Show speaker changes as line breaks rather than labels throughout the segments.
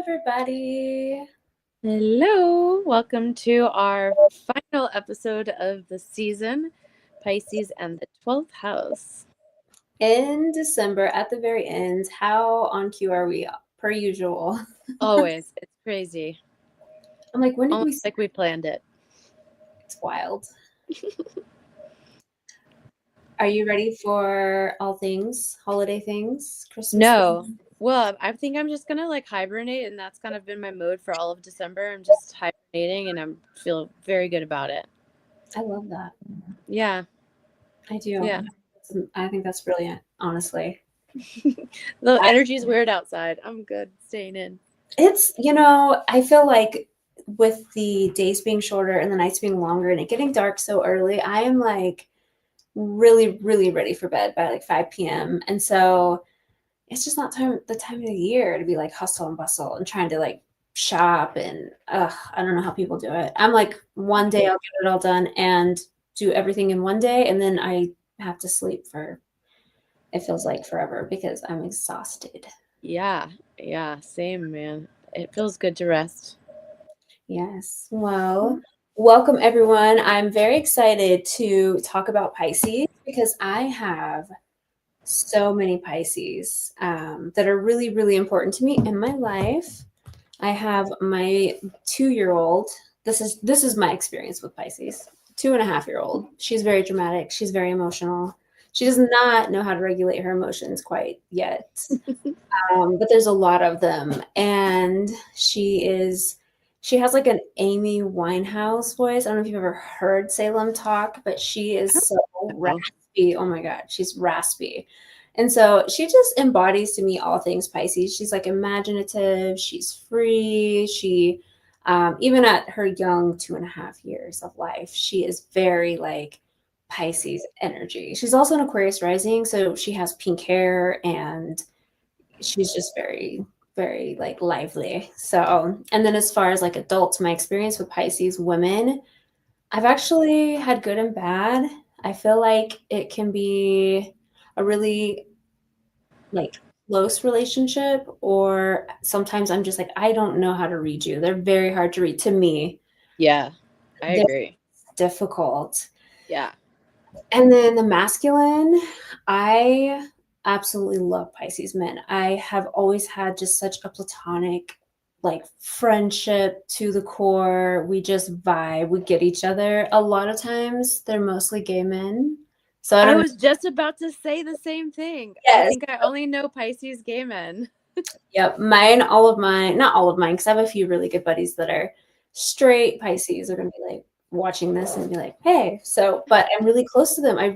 everybody.
Hello, welcome to our final episode of the season, Pisces and the 12th house.
In December, at the very end, how on cue are we? Per usual.
Always, it's crazy.
I'm like, when did we
Almost like we planned it.
It's wild. Are you ready for all things, holiday things, Christmas?
No,
things?
well, I think I'm just gonna like hibernate, and that's kind of been my mode for all of December. I'm just hibernating, and I feel very good about it.
I love that.
Yeah,
I do.
yeah.
I think that's brilliant, honestly.
The energy is weird outside. I'm good staying in.
It's, I feel like with the days being shorter and the nights being longer and it getting dark so early, I am like really, really ready for bed by like 5 p.m. And so it's just not the time of the year to be like hustle and bustle and trying to like shop and I don't know how people do it. I'm like, one day I'll get it all done and do everything in one day, and then I have to sleep for, it feels like forever because I'm exhausted.
Yeah, same, man. It feels good to rest.
Yes. Well, welcome everyone. I'm very excited to talk about Pisces because I have so many Pisces that are really, really important to me in my life. I have my 2-year-old. This is my experience with Pisces. 2.5-year-old. She's very dramatic. She's very emotional. She does not know how to regulate her emotions quite yet, but there's a lot of them, and she has like an Amy Winehouse voice. I don't know if you've ever heard Salem talk, but she is so raspy. Oh my God, she's raspy. And so she just embodies to me all things Pisces. She's like imaginative, she's free. She, even at her young 2.5 years of life, she is very like Pisces energy. She's also an Aquarius rising, so she has pink hair and she's just very, very like lively. So, and then as far as like adults, my experience with Pisces women, I've actually had good and bad. I feel like it can be a really like close relationship, or sometimes I'm just like, I don't know how to read you. They're very hard to read to me.
Yeah, I
They're
agree.
difficult.
Yeah.
And then the masculine, I absolutely love Pisces men. I have always had just such a platonic like friendship to the core. We just vibe, we get each other. A lot of times they're mostly gay men. So I
I
don't know.
was just about to say the same thing. I
Yes.
think I only know Pisces gay men.
Yep. Not all of mine, because I have a few really good buddies that are straight Pisces. Are going to be like watching this and be like, hey. So, but I'm really close to them. I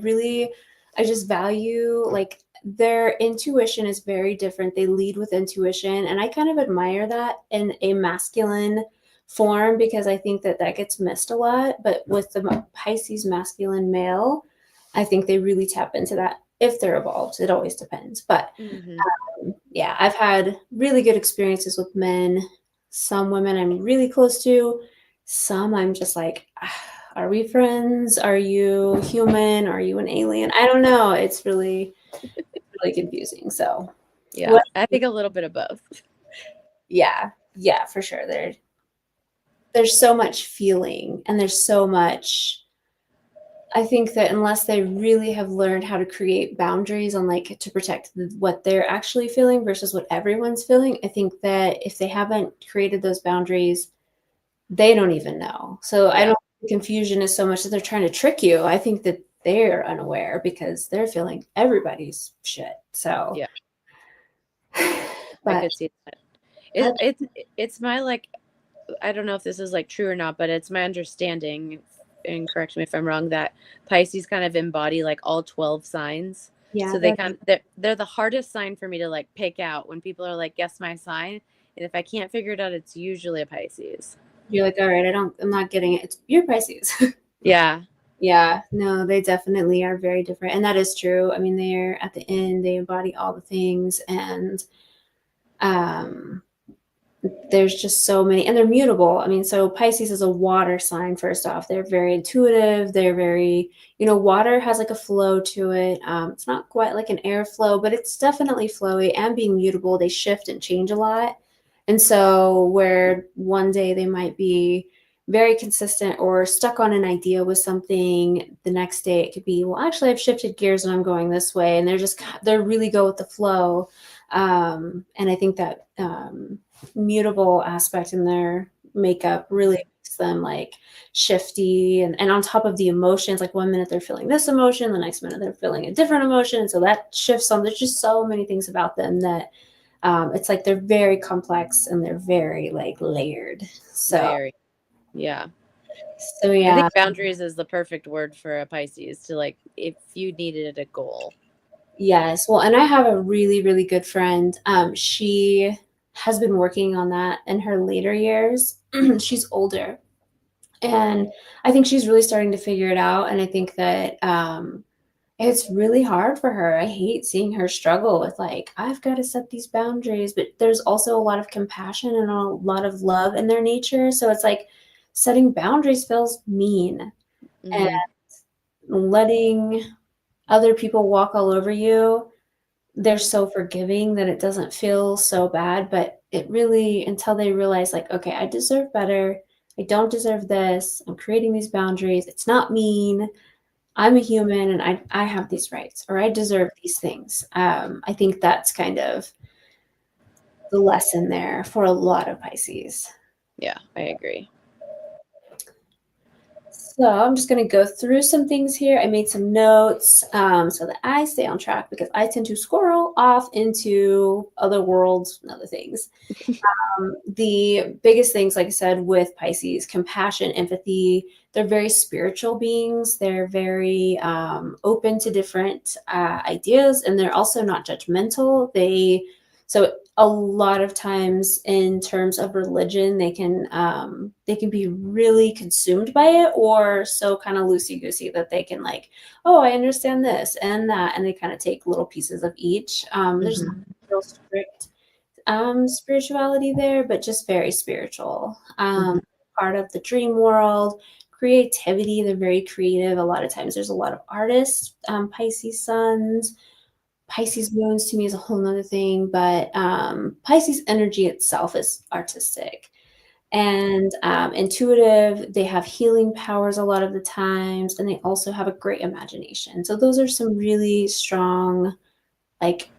just value like their intuition is very different. They lead with intuition. And I kind of admire that in a masculine form because I think that gets missed a lot. But with the Pisces masculine male, I think they really tap into that if they're evolved. It always depends. But yeah, I've had really good experiences with men. Some women I'm really close to. Some I'm just like, are we friends? Are you human? Are you an alien? I don't know. It's really, really confusing. So,
Yeah, I think a little bit of both.
yeah, for sure. There's so much feeling, and there's so much. I think that unless they really have learned how to create boundaries on like to protect what they're actually feeling versus what everyone's feeling, I think that if they haven't created those boundaries, they don't even know. So I don't think the confusion is so much that they're trying to trick you. I think that they're unaware because they're feeling everybody's shit. So
Yeah, I
but
could see that. It's my like, I don't know if this is like true or not, but it's my understanding, and correct me if I'm wrong, that Pisces kind of embody like all 12 signs.
yeah,
So they're the hardest sign for me to like pick out when people are like, guess my sign. And if I can't figure it out, it's usually a Pisces.
you're like, all right, I'm not getting it. You're Pisces.
Yeah.
Yeah, no, they definitely are very different. And that is true. I mean, they're at the end, they embody all the things. And um, there's just so many, and they're mutable. I mean, so Pisces is a water sign, first off. They're very intuitive. They're very, water has like a flow to it. It's not quite like an air flow, but it's definitely flowy and being mutable. They shift and change a lot. And so where one day they might be very consistent or stuck on an idea with something, the next day it could be, well, actually I've shifted gears and I'm going this way. And they're really go with the flow. And I think that mutable aspect in their makeup really makes them like shifty and on top of the emotions, like one minute they're feeling this emotion, the next minute they're feeling a different emotion. And so that shifts on. There's just so many things about them that it's like they're very complex and they're very like layered.
Very. Yeah.
So
I think
yeah,
boundaries is the perfect word for a Pisces to like if you needed a goal.
yes. Well, and I have a really, really good friend. She has been working on that in her later years. She's older, and I think she's really starting to figure it out. And I think that it's really hard for her. I hate seeing her struggle with like, I've got to set these boundaries, but there's also a lot of compassion and a lot of love in their nature. So it's like setting boundaries feels mean, and
Mm-hmm.
letting other people walk all over you, they're so forgiving that it doesn't feel so bad. But it really, until they realize, like, okay, I deserve better. I don't deserve this. I'm creating these boundaries. It's not mean. I'm a human and I have these rights or I deserve these things. I think that's kind of the lesson there for a lot of Pisces.
Yeah, I agree.
So I'm just going to go through some things here. I made some notes so that I stay on track because I tend to squirrel off into other worlds and other things. The biggest things, like I said, with Pisces, compassion, empathy, they're very spiritual beings. They're very open to different ideas, and they're also not judgmental. So a lot of times in terms of religion, they can be really consumed by it or so kind of loosey goosey that they can like, oh, I understand this and that, and they kind of take little pieces of each. There's not
Mm-hmm.
real strict spirituality there, but just very spiritual.
Mm-hmm.
Part of the dream world, creativity, they're very creative. A lot of times there's a lot of artists, Pisces suns. Pisces moons to me is a whole nother thing, but Pisces energy itself is artistic and intuitive. They have healing powers a lot of the times, and they also have a great imagination. So those are some really strong, like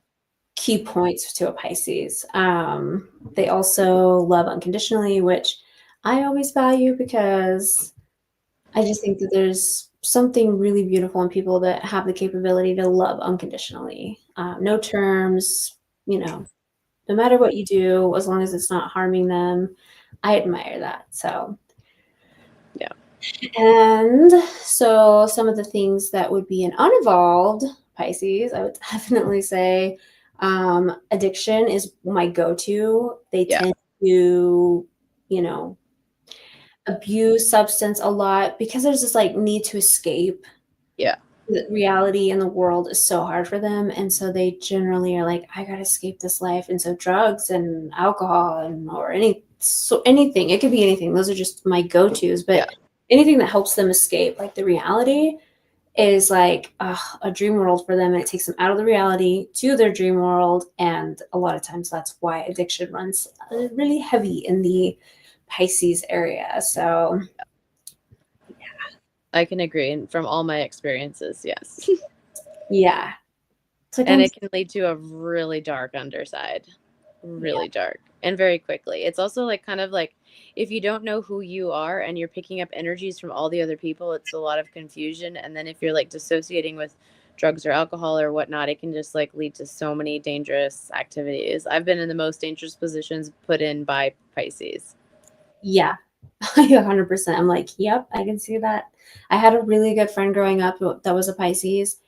key points to a Pisces. They also love unconditionally, which I always value because I just think that there's something really beautiful in people that have the capability to love unconditionally. No terms, no matter what you do, as long as it's not harming them. I admire that. So,
Yeah.
and so some of the things that would be an unevolved Pisces, I would definitely say addiction is my go-to. They
Yeah.
tend to, you know, abuse substance a lot because there's this like need to escape.
Yeah.
The reality in the world is so hard for them, and so they generally are like, I gotta escape this life. And so drugs and alcohol or anything, it could be anything. Those are just my go-tos,
Yeah.
but anything that helps them escape like the reality is like a dream world for them, and it takes them out of the reality to their dream world. And a lot of times that's why addiction runs really heavy in the Pisces area. So
I can agree. And from all my experiences, yes.
yeah, it's like
And it can lead to a really dark underside.
yeah,
Really dark and very quickly. It's also like kind of like if you don't know who you are and you're picking up energies from all the other people, it's a lot of confusion. And then if you're like dissociating with drugs or alcohol or whatnot, it can just like lead to so many dangerous activities. I've been in the most dangerous positions put in by Pisces.
yeah. 100%. I'm like, yep, I can see that. I had a really good friend growing up that was a Pisces.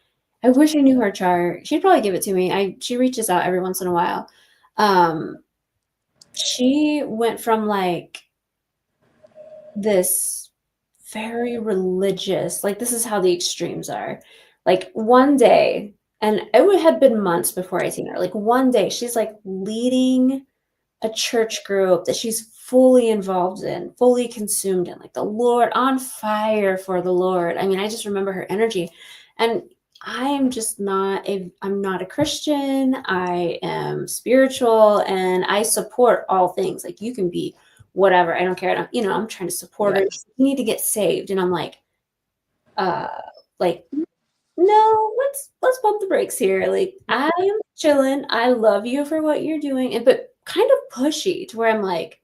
I wish I knew her chart. She'd probably give it to me. She reaches out every once in a while. Um, she went from like this very religious, like this is how the extremes are. Like one day, and had been months before I seen her. Like one day, she's like leading a church group that she's fully involved in, fully consumed in, like the Lord, on fire for the Lord. I mean, I just remember her energy. And I am just I'm not a Christian. I am spiritual and I support all things. Like you can be whatever. I don't care. I'm trying to support her.
Yeah.
You need to get saved. And I'm uh, like, no, let's pump the brakes here. Like I am chilling. I love you for what you're doing. But kind of pushy to where I'm like,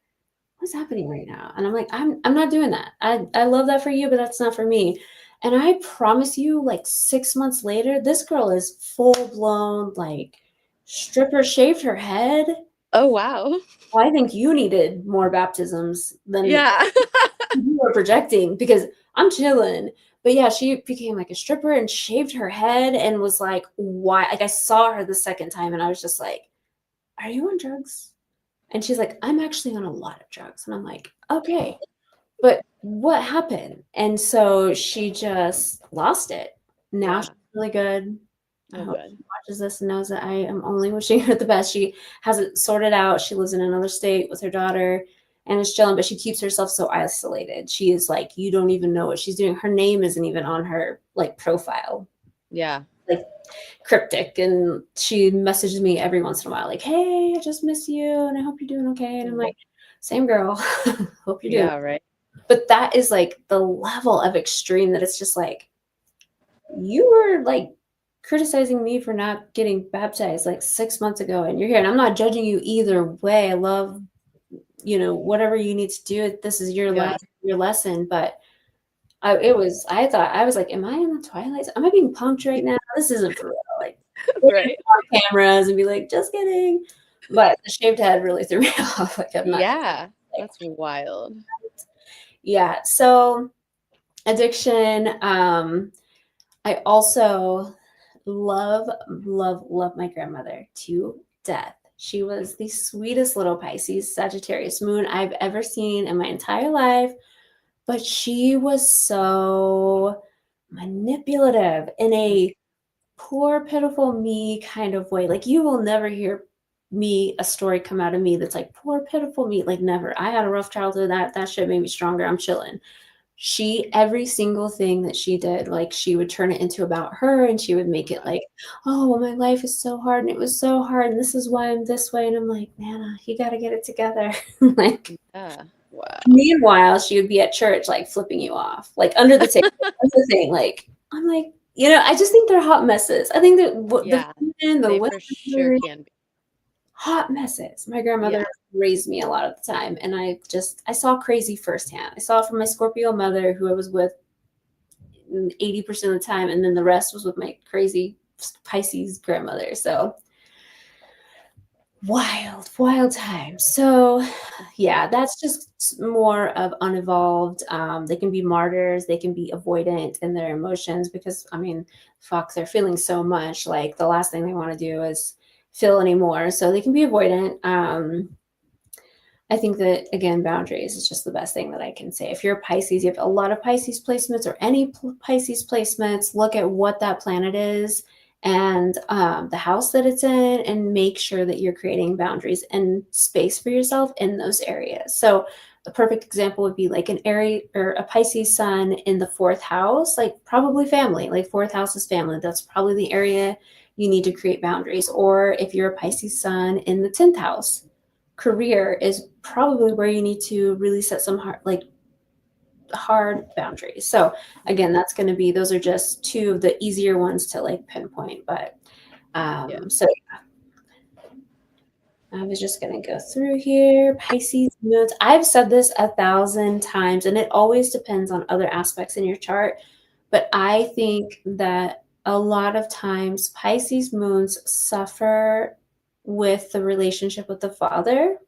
what's happening right now? And I'm like, I'm not doing that. I love that for you, but that's not for me. And I promise you, like 6 months later, this girl is full blown like stripper, shaved her head.
Oh, wow.
Well, I think you needed more baptisms than
Yeah.
you were projecting because I'm chilling. But yeah, she became like a stripper and shaved her head and was like, why? Like I saw her the second time and I was just like, are you on drugs? And she's like, I'm actually on a lot of drugs. And I'm like, okay, but what happened? And so she just lost it. Now
Yeah.
she's really good. I
Oh,
hope
good.
she watches this and knows that I am only wishing her the best. She has it sorted out. She lives in another state with her daughter and is chilling, but she keeps herself so isolated. She is like, you don't even know what she's doing. Her name isn't even on her like profile.
Yeah.
Like cryptic, and she messages me every once in a while like, hey, I just miss you and I hope you're doing okay. And I'm like, same girl. Hope you're doing
Yeah, right.
but that is like the level of extreme that it's just like you were like criticizing me for not getting baptized like 6 months ago and you're here and I'm not judging you either way. I love whatever you need to do. This is your life,
Yeah.
your lesson. But I thought I was like, am I in the twilight? Am I being punked right now? This isn't for real. Like
Right.
on cameras and be like, just kidding. But the shaved head really threw me off. Like I'm not
Yeah.
like,
That's wild.
yeah. So addiction. I also love, love, love my grandmother to death. She was the sweetest little Pisces Sagittarius moon I've ever seen in my entire life, but she was so manipulative in a poor, pitiful me kind of way. Like you will never hear a story come out of me that's like poor, pitiful me. Like never. I had a rough childhood. That shit made me stronger. I'm chilling. Every single thing that she did, like she would turn it into about her and she would make it like, oh, well, my life is so hard and it was so hard and this is why I'm this way. And I'm like, Nana, you got to get it together. Like,
Yeah. Wow.
meanwhile, she would be at church, like flipping you off, like under the table. That's the thing. Like, I'm like, I just think they're hot messes. I think that
Yeah.
the
They
women
for sure can be.
hot messes. My grandmother
Yeah.
raised me a lot of the time, and I saw crazy firsthand. I saw it from my Scorpio mother, who I was with 80% of the time, and then the rest was with my crazy Pisces grandmother. So wild, wild time. So yeah, that's just more of unevolved. They can be martyrs, they can be avoidant in their emotions because I mean, fuck, they're feeling so much. Like the last thing they want to do is feel anymore. So they can be avoidant. I think that again, boundaries is just the best thing that I can say. If you're a Pisces, you have a lot of Pisces placements or any Pisces placements, look at what that planet is and the house that it's in, and make sure that you're creating boundaries and space for yourself in those areas. So, a perfect example would be like an area or a Pisces sun in the fourth house, like probably family, like fourth house is family. That's probably the area you need to create boundaries. Or if you're a Pisces sun in the 10th house, career is probably where you need to really set some hard boundaries. So again, those are just two of the easier ones to like pinpoint. But
Yeah.
so I was just gonna go through here. Pisces moons. I've said this 1,000 times, and it always depends on other aspects in your chart. But I think that a lot of times Pisces moons suffer with the relationship with the father,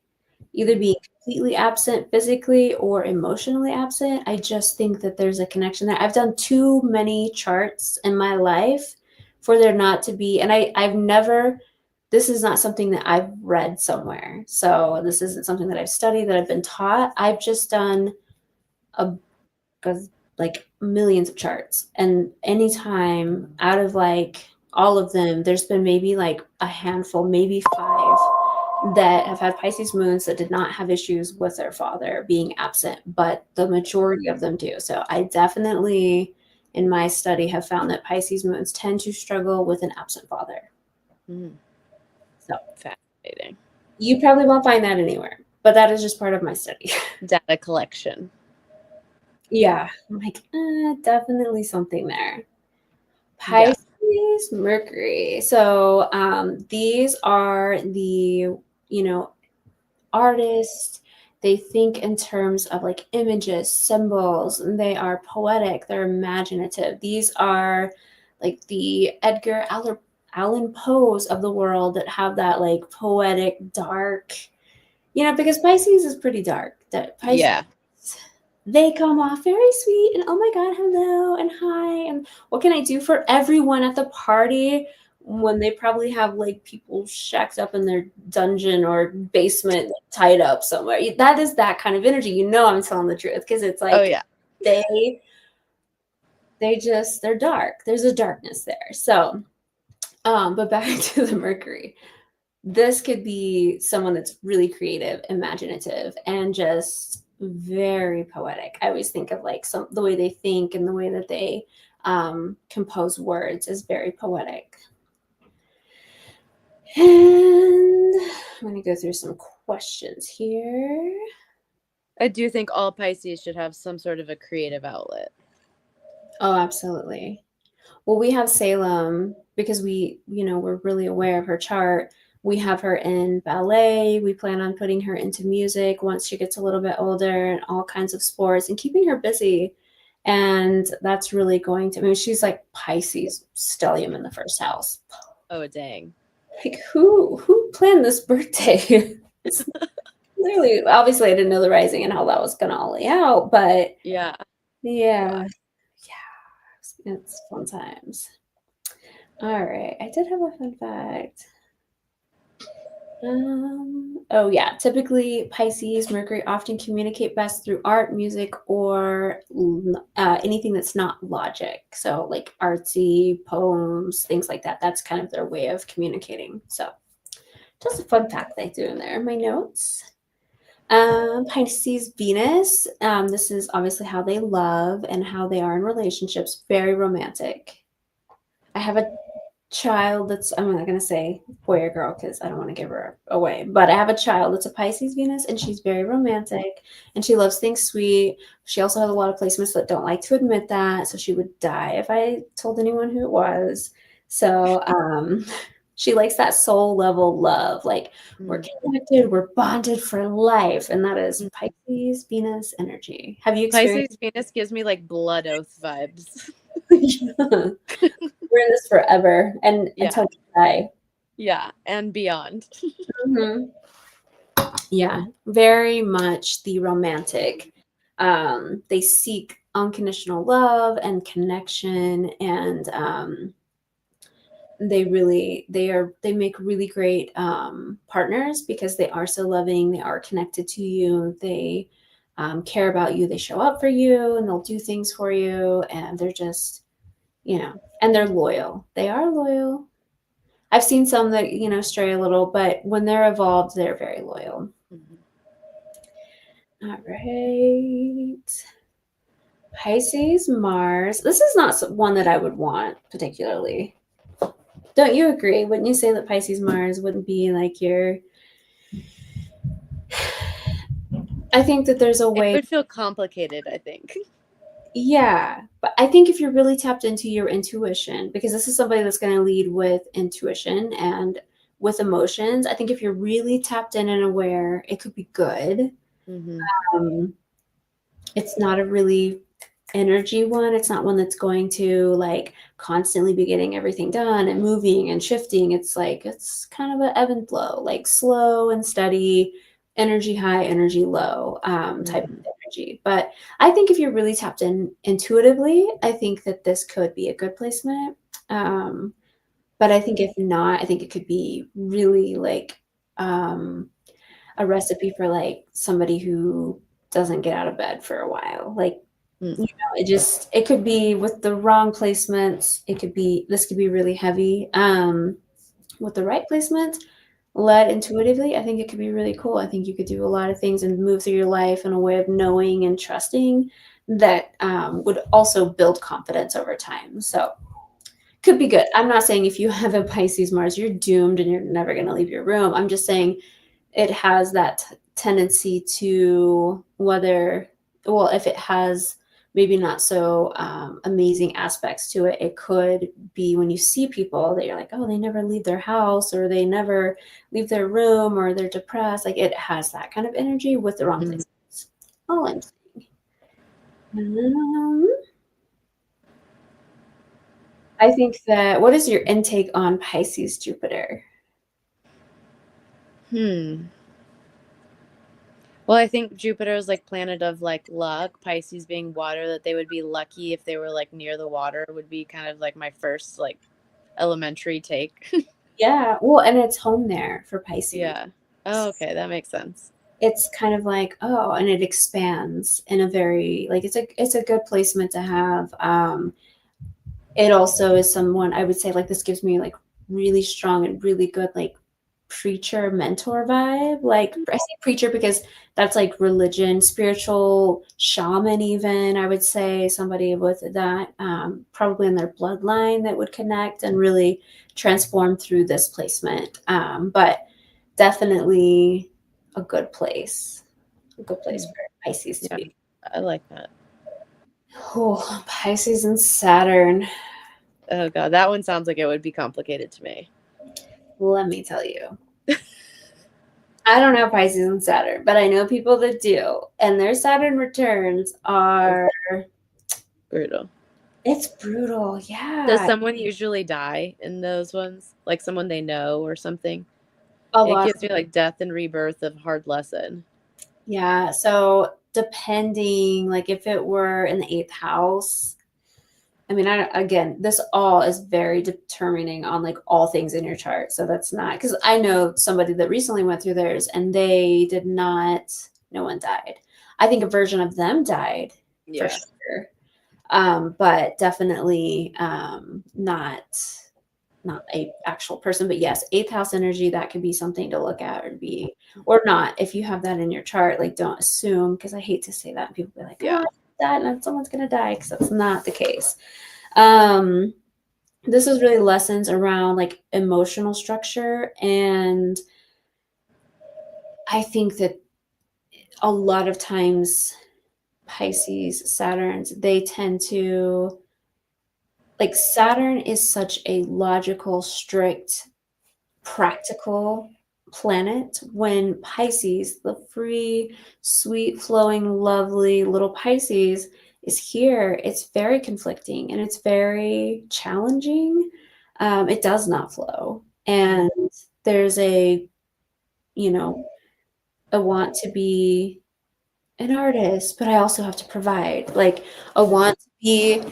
either being completely absent physically or emotionally absent. I just think that there's a connection there. I've done too many charts in my life for there not to be, and I've never, this is not something that I've read somewhere. So this isn't something that I've studied, that I've been taught. I've just done a, like millions of charts. And anytime out of like all of them, there's been maybe like a handful, maybe five that have had Pisces moons that did not have issues with their father being absent, but the majority of them do. So I definitely in my study have found that Pisces moons tend to struggle with an absent father. So
Fascinating.
you probably won't find that anywhere, but that is just part of my study.
Data collection.
Yeah, I'm like, definitely something there.
Yeah.
Pisces, Mercury. So these are the, artists. They think in terms of like images, symbols, and they are poetic, they're imaginative. These are like the Edgar Allan Poes of the world that have that like poetic, dark, because Pisces is pretty dark. That Pisces,
Yeah.
they come off very sweet and oh my god, hello and hi and what can I do for everyone at the party, when they probably have like people shacked up in their dungeon or basement tied up somewhere. That is that kind of energy. I'm telling the truth, because it's
Oh
like
yeah.
they're dark. There's a darkness there. So but back to the Mercury. This could be someone that's really creative, imaginative, and just very poetic. I always think of like the way they think and the way that they compose words is very poetic. And I'm going to go through some questions here.
I do think all Pisces should have some sort of a creative outlet.
Oh, absolutely. Well, we have Salem because we're really aware of her chart. We have her in ballet. We plan on putting her into music once she gets a little bit older, and all kinds of sports and keeping her busy. And that's really she's like Pisces stellium in the first house.
Oh dang.
Like who planned this birthday? It's literally, obviously I didn't know the rising and how that was gonna all lay out, but
Yeah.
yeah.
Wow.
Yeah, it's fun times. All right, I did have a fun fact. Oh yeah, typically Pisces, Mercury often communicate best through art, music, or anything that's not logic. So like artsy, poems, things like that. That's kind of their way of communicating. So just a fun fact I threw in there in my notes. Pisces Venus. This is obviously how they love and how they are in relationships. Very romantic. I have a child I'm not going to say boy or girl because I don't want to give her away, but I have a child that's a Pisces Venus, and she's very romantic and she loves things sweet. She also has a lot of placements that don't like to admit that, so she would die if I told anyone who it was. So she likes that soul level love, like we're connected, we're bonded for life, and that is Pisces Venus energy. Have you experienced
Pisces Venus gives me like blood oath vibes.
Yeah. We're in this forever and
Yeah.
until we die.
Yeah, and beyond.
Mm-hmm. Yeah, very much the romantic. They seek unconditional love and connection, and they make really great partners because they are so loving. They are connected to you. They care about you. They show up for you, and they'll do things for you. And they're just, and they're loyal. They are loyal. I've seen some that, stray a little, but when they're evolved, they're very loyal. All right. Pisces, Mars. This is not one that I would want particularly. Don't you agree? Wouldn't you say that Pisces, Mars wouldn't be like your... I think that there's a
It
way.
would feel complicated, I think.
Yeah, but I think if you're really tapped into your intuition, because this is somebody that's going to lead with intuition and with emotions, I think if you're really tapped in and aware, it could be good. It's not a really energy one. It's not one that's going to like constantly be getting everything done and moving and shifting. It's kind of an ebb and flow, like slow and steady, energy high, energy low type of energy. But I think if you're really tapped in intuitively, I think that this could be a good placement. But I think if not, I think it could be really like a recipe for like somebody who doesn't get out of bed for a while. Like, it could be with the wrong placements. This could be really heavy. With the right placement, led intuitively, I think it could be really cool. I think you could do a lot of things and move through your life in a way of knowing and trusting that would also build confidence over time. So could be good. I'm not saying if you have a Pisces Mars, you're doomed and you're never going to leave your room. I'm just saying it has that tendency to if it has maybe not so amazing aspects to it, it could be when you see people that you're like, oh, they never leave their house or they never leave their room or they're depressed. Like it has that kind of energy with the wrong placements. All I'm saying. I think that, what is your intake on Pisces Jupiter?
Well, I think Jupiter is like planet of like luck, Pisces being water, that they would be lucky if they were like near the water would be kind of like my first like elementary take.
Yeah, well, and it's home there for Pisces.
Yeah. Oh, okay, that makes sense.
It's kind of like, oh, and it expands in a very, like, it's a good placement to have. It also is someone I would say, like, this gives me like really strong and really good like preacher mentor vibe. Like I say preacher because that's like religion, spiritual shaman, even I would say somebody with that probably in their bloodline that would connect and really transform through this placement. But definitely a good place for Pisces to be.
I like that.
Oh, Pisces and Saturn.
Oh god, that one sounds like it would be complicated to me.
Let me tell you. I don't have Pisces and Saturn, but I know people that do, and their Saturn returns are
brutal.
It's brutal,
Does
yeah.
someone usually die in those ones? Like someone they know or something?
A
It
lot.
gives me like death and rebirth of hard lesson.
Yeah, so depending, like if it were in the eighth house, I mean, again, this all is very determining on like all things in your chart. So that's not, because I know somebody that recently went through theirs and they did not, no one died. I think a version of them died for sure. But definitely not a actual person. But yes, eighth house energy, that could be something to look at or be, or not. If you have that in your chart, like don't assume, because I hate to say that. People be like, oh, that and someone's gonna die, because that's not the case. This is really lessons around like emotional structure, and I think that a lot of times Pisces, Saturns, they tend to, like, Saturn is such a logical, strict, practical planet, when Pisces, the free, sweet, flowing, lovely little Pisces, is here. It's very conflicting and it's very challenging. It does not flow. And there's a, you know, a want to be an artist, but I also have to provide. Like a want to be,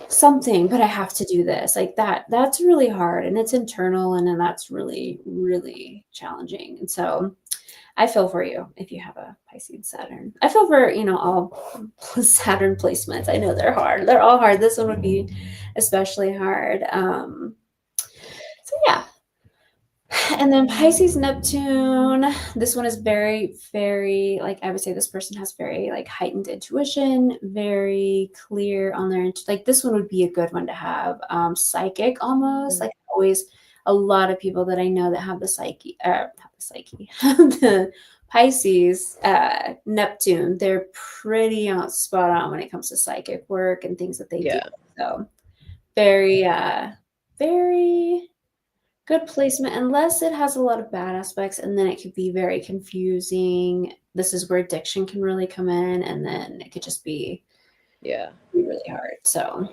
something, but I have to do this. Like that's really hard, and it's internal, and then that's really, really challenging. And so I feel for you if you have a Pisces Saturn. I feel for, all Saturn placements. I know they're hard. They're all hard. This one would be especially hard. So yeah. And then Pisces Neptune, this one is very, very, like, I would say this person has very like heightened intuition, very clear on their, like, this one would be a good one to have. Psychic almost, like always a lot of people that I know that have the the Pisces Neptune, they're pretty spot on when it comes to psychic work and things that they do. So very, very good placement, unless it has a lot of bad aspects, and then it could be very confusing. This is where addiction can really come in, and then it could just be really hard. So,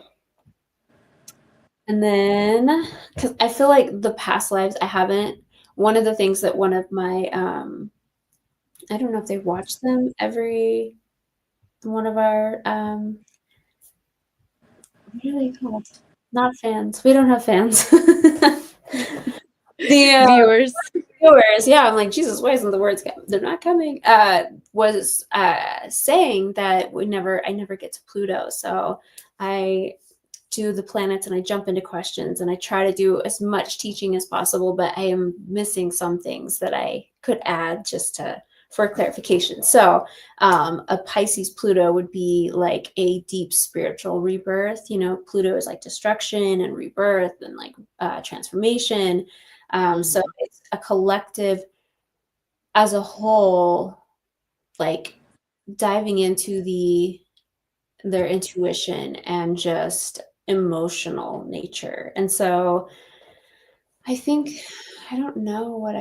and then, because I feel like the past lives, I haven't, one of the things that one of my I don't know if they watch them every one of our what are they called? Not fans. We don't have fans. The
viewers.
Yeah, I'm like, Jesus, why isn't the words they're not coming? Was saying that I never get to Pluto, so I do the planets and I jump into questions and I try to do as much teaching as possible, but I am missing some things that I could add just to for clarification. So a Pisces Pluto would be like a deep spiritual rebirth. You know, Pluto is like destruction and rebirth and like transformation. So it's a collective as a whole, like diving into their intuition and just emotional nature. And so I think I don't know what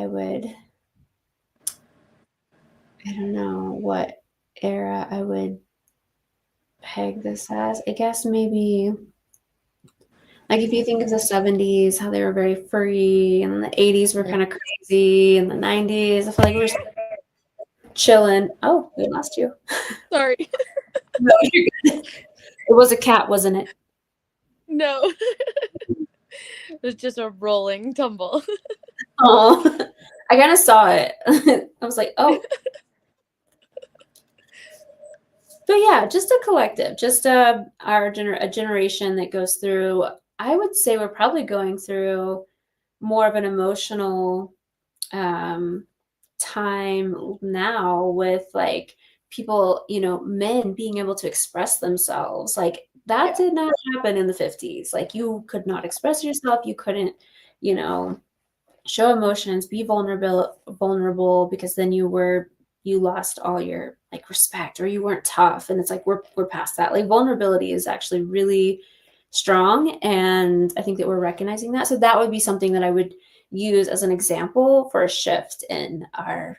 era I would peg this as. I guess maybe like if you think of the 70s, how they were very free, and the 80s were kind of crazy, and the 90s, I feel like we were chilling. Oh, we lost you.
Sorry.
No, you're good. It was a cat, wasn't it?
No. It was just a rolling tumble.
Oh, I kind of saw it. I was like, oh. But yeah, just a collective, just a generation that goes through. I would say we're probably going through more of an emotional time now with like people, you know, men being able to express themselves. Like that did not happen in the 50s. Like you could not express yourself. You couldn't, you know, show emotions, be vulnerable because then you lost all your like respect or you weren't tough. And it's like we're past that. Like vulnerability is actually really strong. And I think that we're recognizing that. So that would be something that I would use as an example for a shift in our,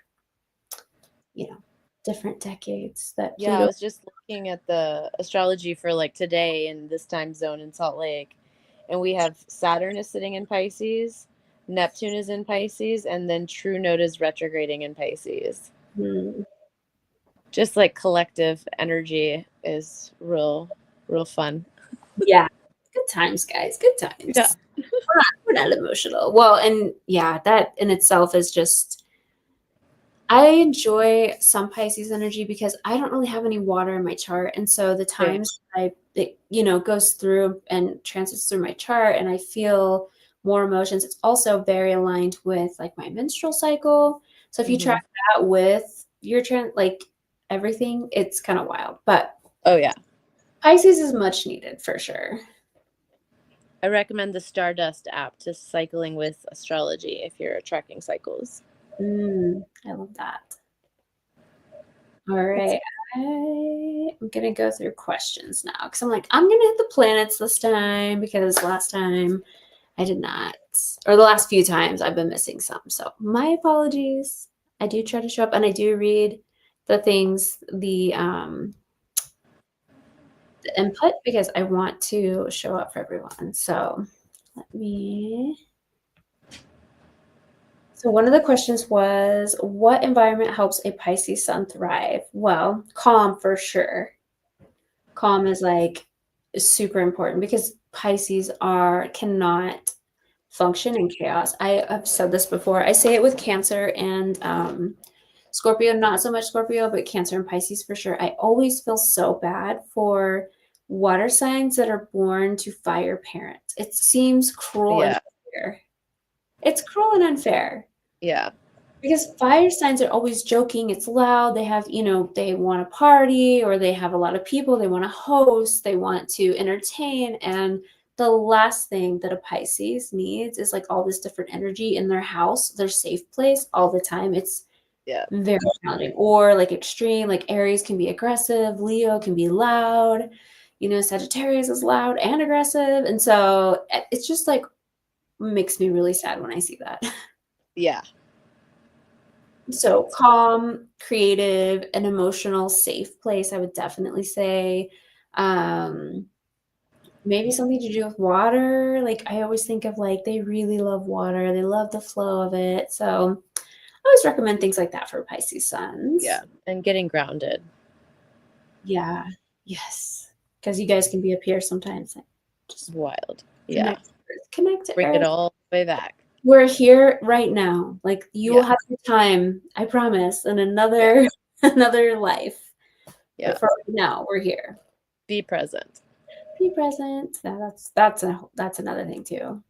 you know, different decades that
Yeah, I
Pluto.
was just looking at the astrology for like today in this time zone in Salt Lake. And we have Saturn is sitting in Pisces, Neptune is in Pisces, and then True Node is retrograding in Pisces. Just like collective energy is real fun.
Yeah. Good times, guys. Good times.
Yeah.
We're not emotional. Well, and yeah, that in itself is just I enjoy some Pisces energy because I don't really have any water in my chart. And so the times it, you know, goes through and transits through my chart and I feel more emotions, it's also very aligned with like my menstrual cycle. So if you track that with your like everything, it's kind of wild. But
Oh yeah.
Pisces is much needed for sure.
I recommend the Stardust app to cycling with astrology if you're tracking cycles.
I love that. All right. I'm going to go through questions now because I'm like, I'm going to hit the planets this time because last time I did not, or the last few times I've been missing some. So my apologies. I do try to show up and I do read the things, the input because I want to show up for everyone. So let me. So one of the questions was, what environment helps a Pisces sun thrive? Well, calm for sure. Calm is like super important because Pisces cannot function in chaos. I have said this before. I say it with Cancer and Scorpio, not so much Scorpio, but Cancer and Pisces for sure. I always feel so bad for water signs that are born to fire parents. It seems cruel and unfair. It's cruel and unfair.
Yeah.
Because fire signs are always joking. It's loud. They have, you know, they want to party or they have a lot of people. They want to host. They want to entertain. And the last thing that a Pisces needs is like all this different energy in their house, their safe place all the time. It's very challenging. Or like extreme, like Aries can be aggressive. Leo can be loud. You know, Sagittarius is loud and aggressive. And so it's just like makes me really sad when I see that.
Yeah.
So calm, creative, an emotional, safe place, I would definitely say. Maybe something to do with water. Like I always think of like they really love water. They love the flow of it. So I always recommend things like that for Pisces suns.
Yeah. And getting grounded.
Yeah. Yes. Because you guys can be up here sometimes. Like, just
wild. Yeah.
Connect to
Bring
Earth.
it all the way back.
We're here right now. Like you will have your time, I promise, in another life.
Yeah.
But for right now, we're here.
Be present.
Be present. Yeah, that's another thing too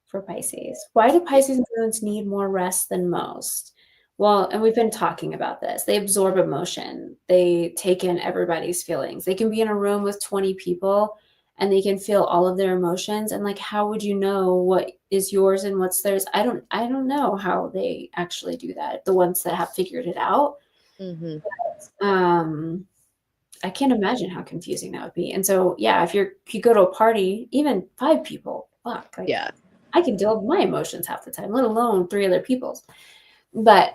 for Pisces. Why do Pisces moons need more rest than most? Well, and we've been talking about this. They absorb emotion. They take in everybody's feelings. They can be in a room with 20 people and they can feel all of their emotions. And like, how would you know what is yours and what's theirs? I don't know how they actually do that. The ones that have figured it out.
Mm-hmm.
I can't imagine how confusing that would be. And so, yeah, if you go to a party, even 5 people, fuck, like
Yeah.
I can deal with my emotions half the time, let alone 3 other people's. But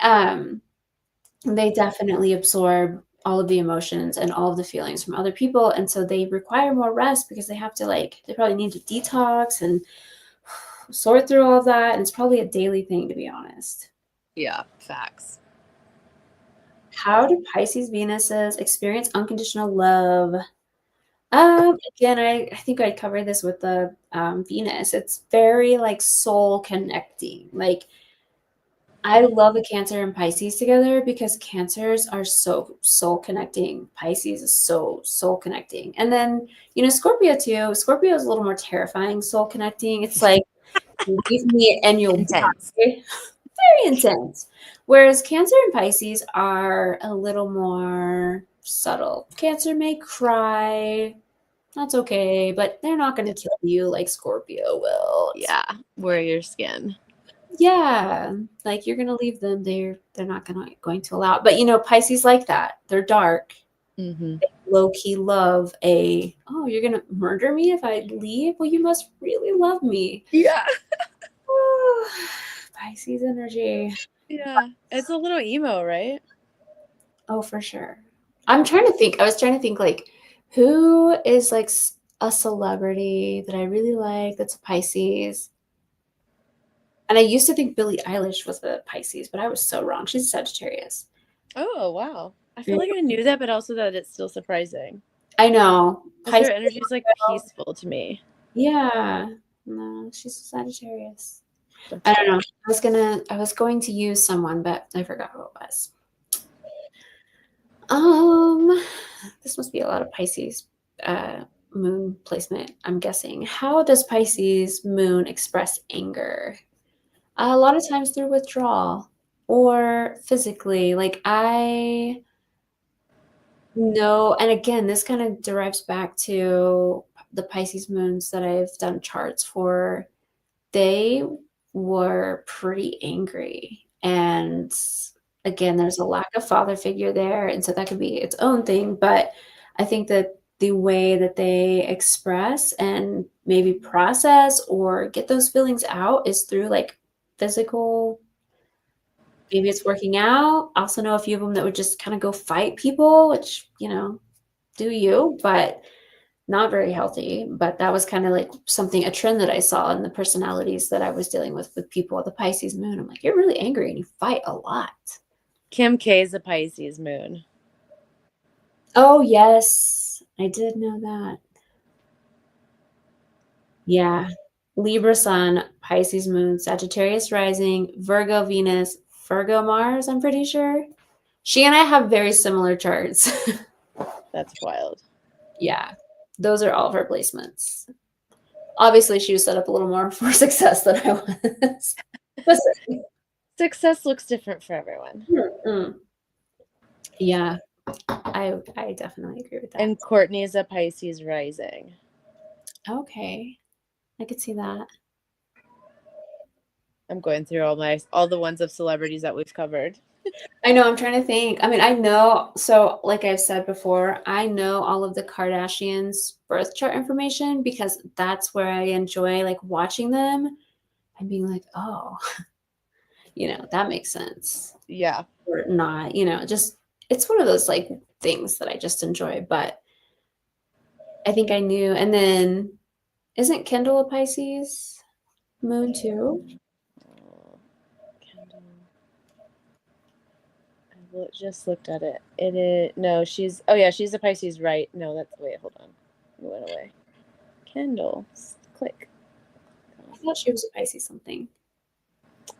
they definitely absorb all of the emotions and all of the feelings from other people, and so they require more rest because they have to they probably need to detox and sort through all of that, and it's probably a daily thing, to be honest.
Yeah. Facts.
How do Pisces Venuses experience unconditional love? Again, I think I covered this with the Venus. It's very like soul connecting. Like I love a Cancer and Pisces together because Cancers are so soul connecting. Pisces is so soul connecting. And then, Scorpio too. Scorpio is a little more terrifying soul connecting. It's like, leave me and you'll
Intense.
die. Very intense. Whereas Cancer and Pisces are a little more subtle. Cancer may cry. That's okay, but they're not going to kill you like Scorpio will.
Yeah. Wear your skin.
Yeah, like you're gonna leave them. They're not going to allow. But Pisces like that. They're dark.
Mm-hmm.
They low key love oh, you're gonna murder me if I leave? Well, you must really love me.
Yeah.
Pisces energy.
Yeah. It's a little emo, right?
Oh, for sure. I'm trying to think. I was trying to think like who is like a celebrity that I really like that's a Pisces. And I used to think Billie Eilish was a Pisces, but I was so wrong. She's a Sagittarius.
Oh, wow. I feel like I knew that, but also that it's still surprising.
I know.
Because her
Pisces.
energy is like peaceful to me.
Yeah. No, she's a Sagittarius.
That's
I don't
wild.
know. I was going to use someone, but I forgot who it was. This must be a lot of Pisces moon placement, I'm guessing. How does Pisces moon express anger? A lot of times through withdrawal or physically. Like I know, and again, this kind of derives back to the Pisces moons that I've done charts for. They were pretty angry. And again, there's a lack of father figure there. And so that could be its own thing. But I think that the way that they express and maybe process or get those feelings out is through like physical. Maybe it's working out. I also know a few of them that would just kind of go fight people, which, do you, but not very healthy. But that was kind of like a trend that I saw in the personalities that I was dealing with people with the Pisces moon. I'm like, you're really angry and you fight a lot.
Kim K is a Pisces moon.
Oh, yes. I did know that. Yeah. Libra sun, Pisces moon, Sagittarius rising, Virgo Venus, Virgo Mars, I'm pretty sure. She and I have very similar charts.
That's wild.
Yeah. Those are all of her placements. Obviously, she was set up a little more for success than I was. Listen.
Success looks different for everyone.
Mm. Yeah, I definitely agree with that.
And Courtney is a Pisces rising.
Okay, I could see that.
I'm going through all the ones of celebrities that we've covered.
I know, I'm trying to think. I mean, I know, so like I've said before, I know all of the Kardashians' birth chart information because that's where I enjoy like watching them and being like, oh, that makes sense.
Yeah.
Or not, just it's one of those like things that I just enjoy. But I think I knew. And then isn't Kendall a Pisces moon too?
Kendall. I just looked at it. It is no, she's she's a Pisces, right? No, wait, hold on. It went away. Kendall. Click.
I thought she was a Pisces something.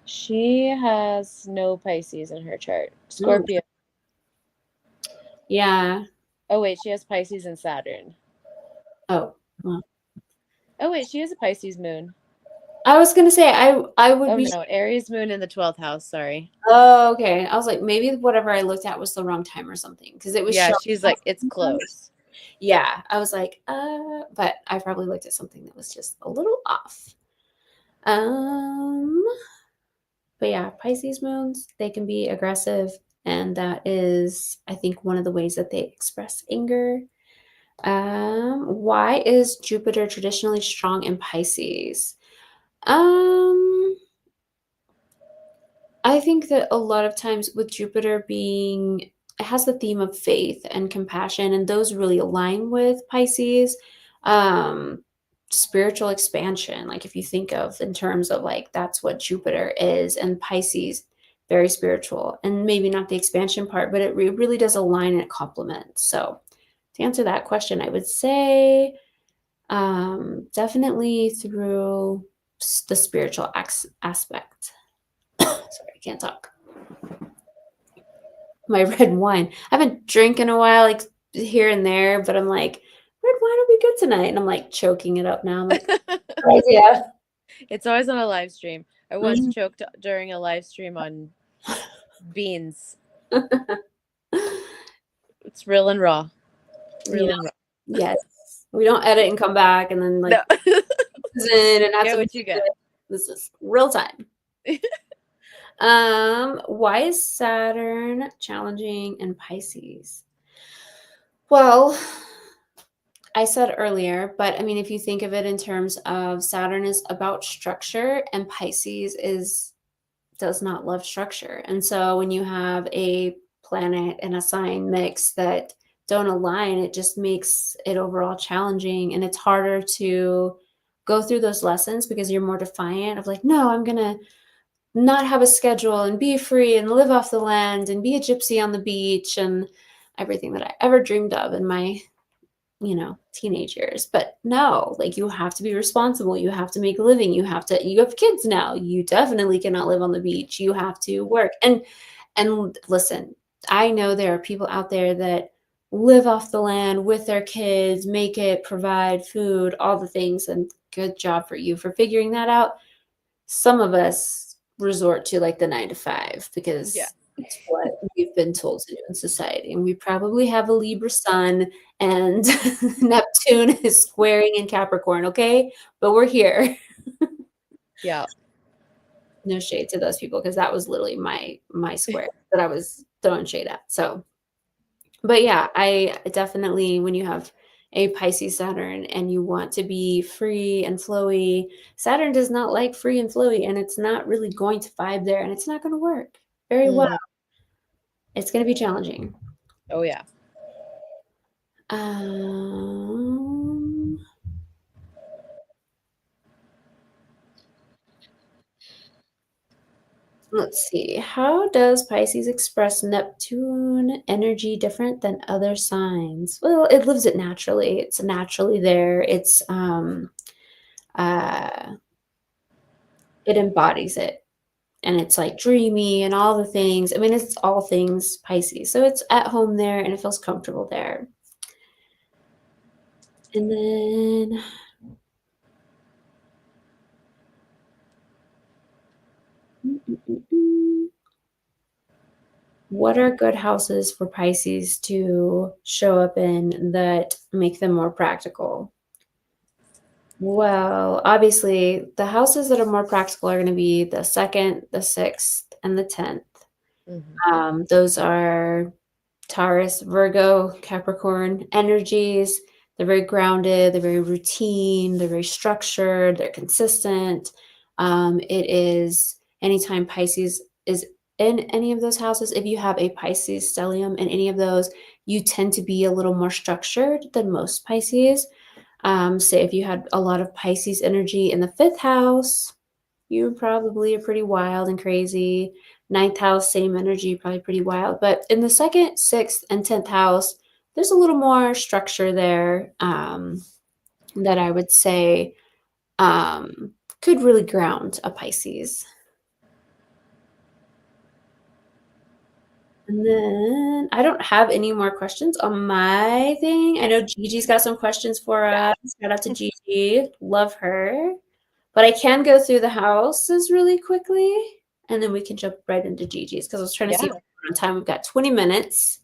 She has no Pisces in her chart.
Ooh.
Scorpio.
Yeah.
Oh wait, she has Pisces and Saturn.
Oh, well.
Oh wait, she has a Pisces moon.
I was gonna say I would
Oh
be.
no, Aries moon in the 12th house. Sorry.
Oh, okay. I was like, maybe whatever I looked at was the wrong time or something because it was
Yeah,
showing.
she's like, it's close.
Yeah, I was like, but I probably looked at something that was just a little off. Um, but yeah, Pisces moons, they can be aggressive, and that is, I think, one of the ways that they express anger. Why is Jupiter traditionally strong in Pisces? Um, I think that a lot of times with Jupiter being, it has the theme of faith and compassion, and those really align with Pisces. Um, Spiritual expansion, like if you think of in terms of like that's what Jupiter is, and Pisces, very spiritual, and maybe not the expansion part, but it really does align and it complements. So to answer that question, I would say definitely through the spiritual aspect. Sorry, I can't talk. My red wine. I haven't drank in a while, like here and there, but I'm like, red wine will be good tonight. And I'm like choking it up now. I'm like, oh, yeah.
It's always on a live stream. I once
Mhm.
choked during a live stream on beans. It's real and raw.
You
Real
know,
and raw.
yes. We don't edit and come back and then
No.
like in and have
Get
some
what you get.
music. This is real time. Why is Saturn challenging in Pisces? Well, I said earlier, but I mean, if you think of it in terms of Saturn is about structure and Pisces is does not love structure. And so when you have a planet and a sign mix that don't align, it just makes it overall challenging and it's harder to go through those lessons because you're more defiant of like, no, I'm going to not have a schedule and be free and live off the land and be a gypsy on the beach and everything that I ever dreamed of in my teenage years. But no, like you have to be responsible. You have to make a living. You have kids now. You definitely cannot live on the beach. You have to work. And listen, I know there are people out there that live off the land with their kids, make it, provide food, all the things. And good job for you for figuring that out. Some of us resort to like the 9 to 5
Yeah.
because it's what we've been told to do in society. And we probably have a Libra sun and Neptune is squaring in Capricorn, okay? But we're here.
Yeah.
No shade to those people because that was literally my square that I was throwing shade at. So, but yeah, I definitely when you have a Pisces Saturn and you want to be free and flowy, Saturn does not like free and flowy and it's not really going to vibe there and it's not going to work very well.
Mhm.
It's going to be challenging.
Oh yeah.
Um, let's see. How does Pisces express Neptune energy different than other signs? Well, it lives it naturally. It's naturally there. Uh it embodies it. And it's like dreamy and all the things. I mean, it's all things Pisces. So it's at home there and it feels comfortable there. And then what are good houses for Pisces to show up in that make them more practical? Well, obviously, the houses that are more practical are going to be the second, the sixth, and the 10th.
Mhm.
Those are Taurus, Virgo, Capricorn energies. They're very grounded, they're very routine, they're very structured, they're consistent. It is anytime Pisces is in any of those houses, if you have a Pisces stellium in any of those, you tend to be a little more structured than most Pisces. Say if you had a lot of Pisces energy in the fifth house, you probably are pretty wild and crazy. Ninth house, same energy, probably pretty wild. But in the second, sixth, and 10th house, there's a little more structure there that I would say could really ground a Pisces. And then I don't have any more questions on my thing. I know Gigi's got some questions for
Yeah.
us. Shout out to Gigi. Love her. But I can go through the houses really quickly, and then we can jump right into Gigi's because I was trying to see if we're on time. We've got 20 minutes.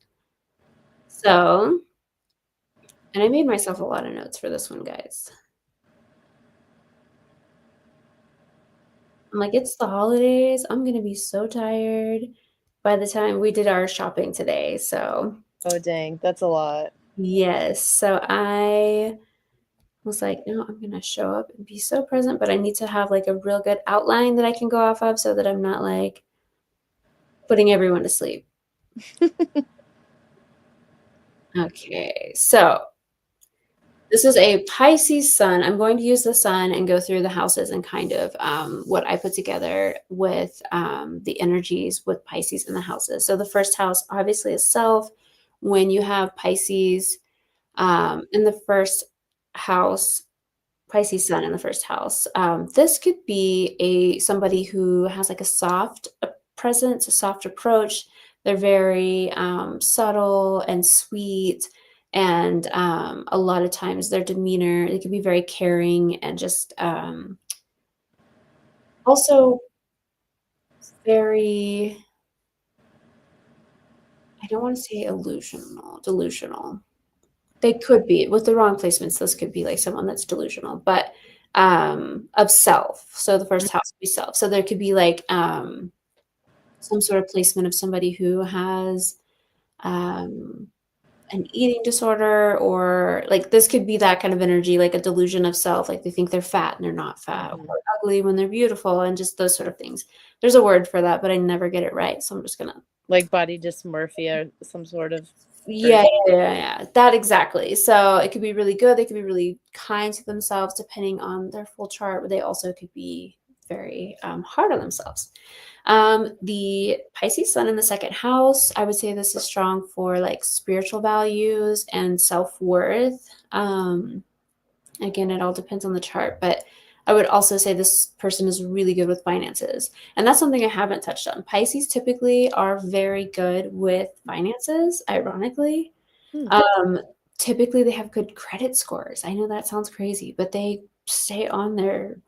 So, and I made myself a lot of notes for this one, guys. I'm like, it's the holidays. I'm going to be so tired by the time we did our shopping today. So,
Oh, dang. That's a lot.
yes. So I was like, no, I'm going to show up and be so present, but I need to have like a real good outline that I can go off of so that I'm not like putting everyone to sleep. Okay. So this is a Pisces sun. I'm going to use the sun and go through the houses and kind of what I put together with the energies with Pisces in the houses. So the first house obviously is self. When you have Pisces in the first house, Pisces sun in the first house, this could be somebody who has like a soft presence, a soft approach. They're very subtle and sweet. And a lot of times their demeanor, they can be very caring and just also very, I don't want to say delusional. They could be with the wrong placements. This could be like someone that's delusional, but of self. So the first house would be self. So there could be like some sort of placement of somebody who has an eating disorder, or like this could be that kind of energy, like a delusion of self, like they think they're fat and they're not fat, or ugly when they're beautiful, and just those sort of things. There's a word for that, but I never get it right, so I'm just gonna
Like body dysmorphia or some sort of.
yeah, that exactly. So it could be really good, they could be really kind to themselves depending on their full chart, but they also could be very hard on themselves. The Pisces sun in the second house, I would say this is strong for like spiritual values and self-worth. Again, it all depends on the chart, but I would also say this person is really good with finances. And that's something I haven't touched on. Pisces typically are very good with finances, ironically. Typically, they have good credit scores. I know that sounds crazy, but they stay on their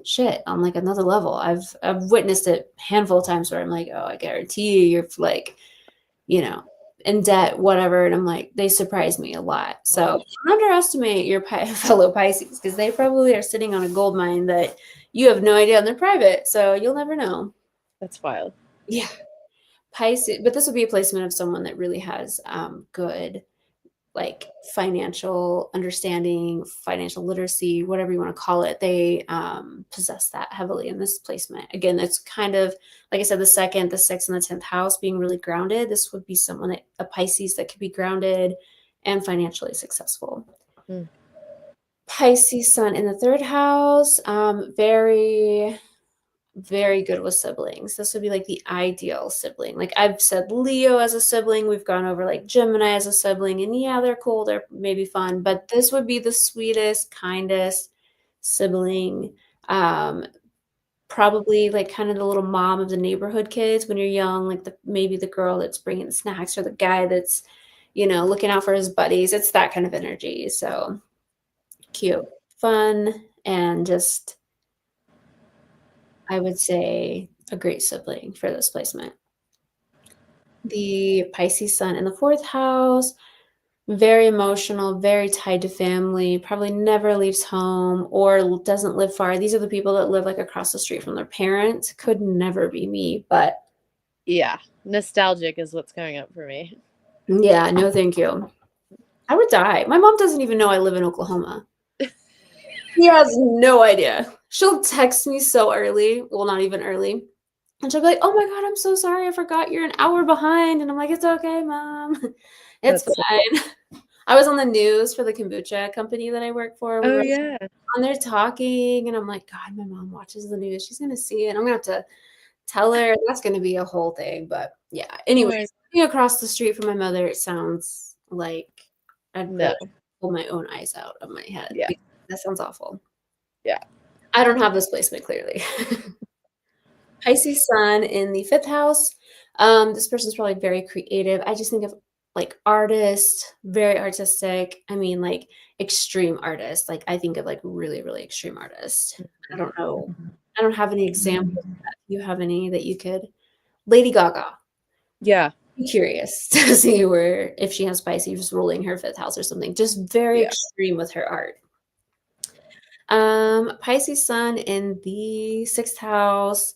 shit on like another level. I've witnessed it a handful of times where I'm like, oh, I guarantee you're like, you know, in debt, whatever. And I'm like, they surprise me a lot. So don't underestimate your fellow Pisces, because they probably are sitting on a gold mine that you have no idea, and they're private. So you'll never know.
That's wild.
Yeah. Pisces, but this would be a placement of someone that really has good like financial understanding, financial literacy, whatever you want to call it. They possess that heavily in this placement. Again, it's kind of, like I said, the second, the sixth, and the 10th house being really grounded. This would be someone that, a Pisces, that could be grounded and financially successful. Pisces sun in the third house, very good with siblings. This would be like the ideal sibling. Like I've said Leo as a sibling. We've gone over like Gemini as a sibling. And yeah, they're cool. They're maybe fun. But this would be the sweetest, kindest sibling. Probably like kind of the little mom of the neighborhood kids when you're young. Like maybe the girl that's bringing the snacks, or the guy that's, looking out for his buddies. It's that kind of energy. So cute, fun, and just, I would say, a great sibling for this placement. The Pisces sun in the fourth house, very emotional, very tied to family, probably never leaves home or doesn't live far. These are the people that live like across the street from their parents. Could never be me, but
Yeah, nostalgic is what's coming up for me.
yeah, no thank you. I would die. My mom doesn't even know I live in Oklahoma. She has no idea. She'll text me so early, well, not even early, and she'll be like, "Oh my God, I'm so sorry. I forgot you're an hour behind." And I'm like, "It's okay, Mom. It's
That's
fine." I was on the news for the kombucha company that I work for. We
Oh
were
yeah.
on there talking, and I'm like, "God, my mom watches the news. She's gonna see it. I'm gonna have to tell her." That's gonna be a whole thing. But yeah. Anyways, living across the street from my mother, it sounds like I'd
No.
really pull my own eyes out of my head.
Yeah.
That sounds awful.
Yeah.
I don't have this placement clearly. Pisces sun in the fifth house. This person's probably very creative. I just think of like artist, very artistic. I mean, like extreme artist. Like I think of like really, really extreme artist. I don't know. I don't have any examples. You have any that you could? Lady Gaga.
Yeah.
I'm curious to see where if she has Pisces ruling her fifth house or something. Just very
Yeah.
extreme with her art. Pisces Sun in the sixth house.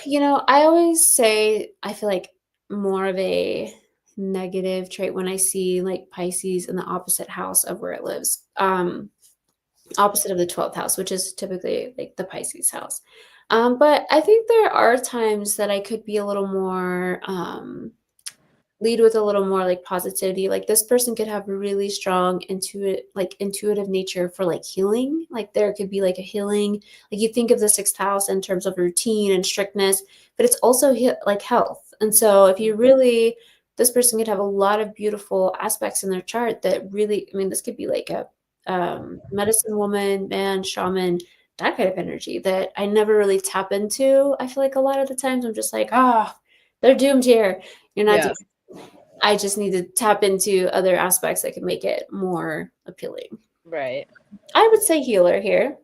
I always say I feel like more of a negative trait when I see like Pisces in the opposite house of where it lives. Opposite of the 12th house, which is typically like the Pisces house. But I think there are times that I could be a little more lead with a little more like positivity. Like this person could have a really strong intuitive nature for like healing. Like there could be like a healing, like you think of the sixth house in terms of routine and strictness, but it's also like health. And so if you really, this person could have a lot of beautiful aspects in their chart that really, I mean, this could be like a medicine woman, man, shaman, that kind of energy that I never really tap into. I feel like a lot of the times I'm just like, they're doomed here. You're not
Yeah.
doomed. I just need to tap into other aspects that could make it more appealing.
Right.
I would say healer here.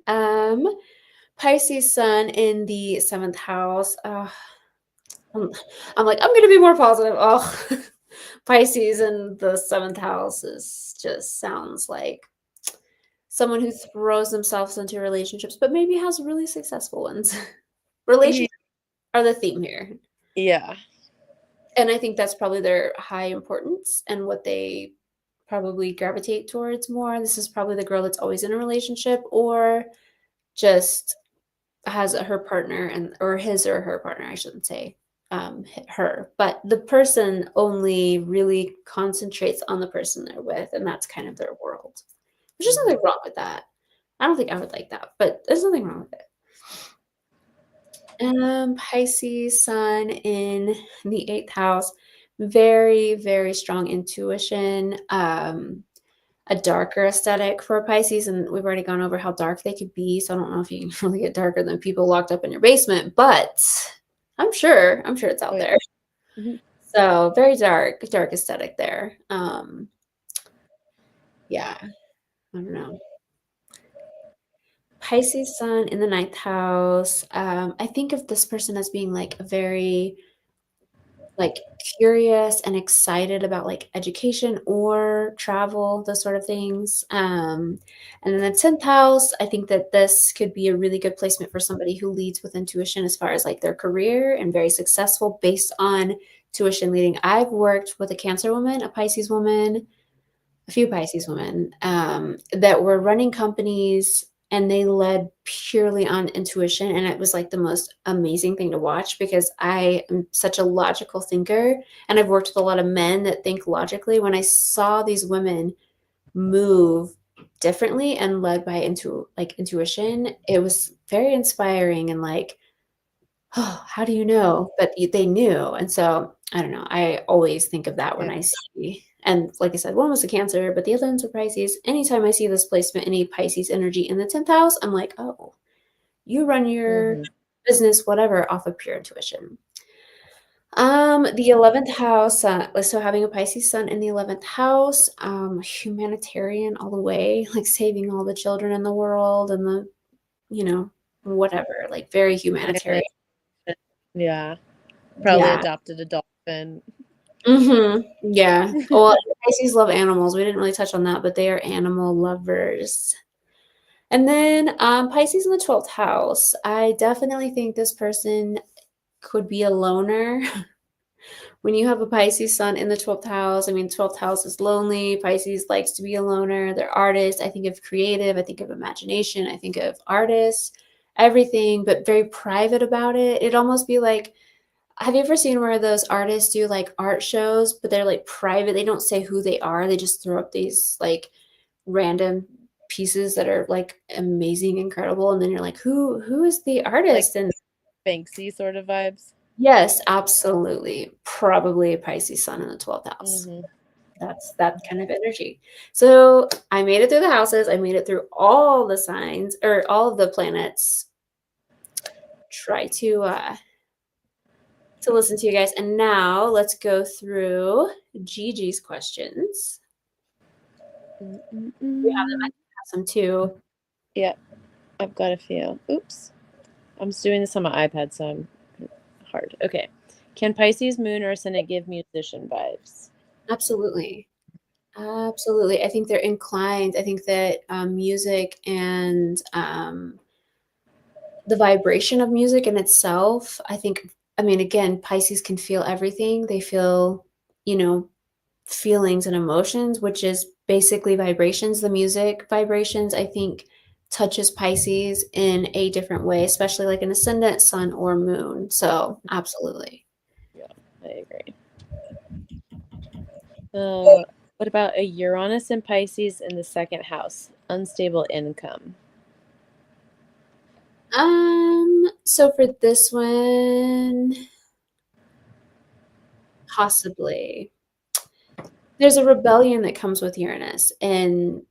Um, Pisces Sun in the seventh house. I'm like, I'm gonna be more positive. Oh, Pisces in the seventh house is just sounds like someone who throws themselves into relationships, but maybe has really successful ones. Relationships are the theme here.
Yeah.
And I think that's probably their high importance and what they probably gravitate towards more. This is probably the girl that's always in a relationship or just has her partner and or his or her partner, I shouldn't say her, but the person only really concentrates on the person they're with, and that's kind of their world. There's just nothing wrong with that. I don't think I would like that, but there's nothing wrong with it. Pisces Sun in the eighth house, very, very strong intuition, a darker aesthetic for Pisces, and we've already gone over how dark they could be, so I don't know if you can really get darker than people locked up in your basement, but I'm sure it's
Oh,
out
yeah.
there.
Mm-hmm.
So very dark aesthetic there. Yeah, I don't know. Pisces Sun in the ninth house. I think of this person as being like a very like curious and excited about like education or travel, those sort of things. And then the 10th house, I think that this could be a really good placement for somebody who leads with intuition as far as like their career and very successful based on tuition leading. I've worked with a Cancer woman, a Pisces woman, a few Pisces women that were running companies and they led purely on intuition. And it was like the most amazing thing to watch because I am such a logical thinker. And I've worked with a lot of men that think logically. When I saw these women move differently and led by intuition, it was very inspiring and like, oh, how do you know? But they knew. And so I don't know. I always think of that when
Yeah.
I see, and like I said, one was a Cancer, but the other one's a Pisces. Anytime I see this placement, any Pisces energy in the 10th house, I'm like, oh, you run your
Mm-hmm.
business, whatever, off of pure intuition. The 11th house, so having a Pisces sun in the 11th house, humanitarian all the way, like saving all the children in the world and whatever, like very humanitarian.
Yeah. Probably
Yeah.
adopted a dolphin.
Yeah. Well, Pisces love animals. We didn't really touch on that, but they are animal lovers. And then Pisces in the 12th house. I definitely think this person could be a loner. When you have a Pisces sun in the 12th house, I mean, 12th house is lonely. Pisces likes to be a loner. They're artists. I think of creative. I think of imagination. I think of artists, everything, but very private about it. It'd almost be like, have you ever seen where those artists do like art shows, but they're like private? They don't say who they are. They just throw up these like random pieces that are like amazing, incredible, and then you're like, who is the
Like
artist? And
Banksy sort of vibes.
yes, absolutely, probably a Pisces sun in the 12th house.
Mm-hmm.
That's that kind of energy. So I made it through the houses. I made it through all the signs or all of the planets. Try to to listen to you guys. And now let's go through Gigi's questions. We have them. I have some too.
Yeah, I've got a few. Oops. I'm doing this on my iPad, so I'm hard. Okay. Can Pisces moon or ascendant give musician vibes?
Absolutely. Absolutely. I think they're inclined. I think that music and the vibration of music in itself, I mean, again, Pisces can feel everything. They feel, feelings and emotions, which is basically vibrations. The music vibrations, I think, touches Pisces in a different way, especially like an ascendant, sun, or moon. So, absolutely.
Yeah, I agree. What about a Uranus and Pisces in the second house? Unstable income.
So for this one, possibly. There's a rebellion that comes with Uranus. In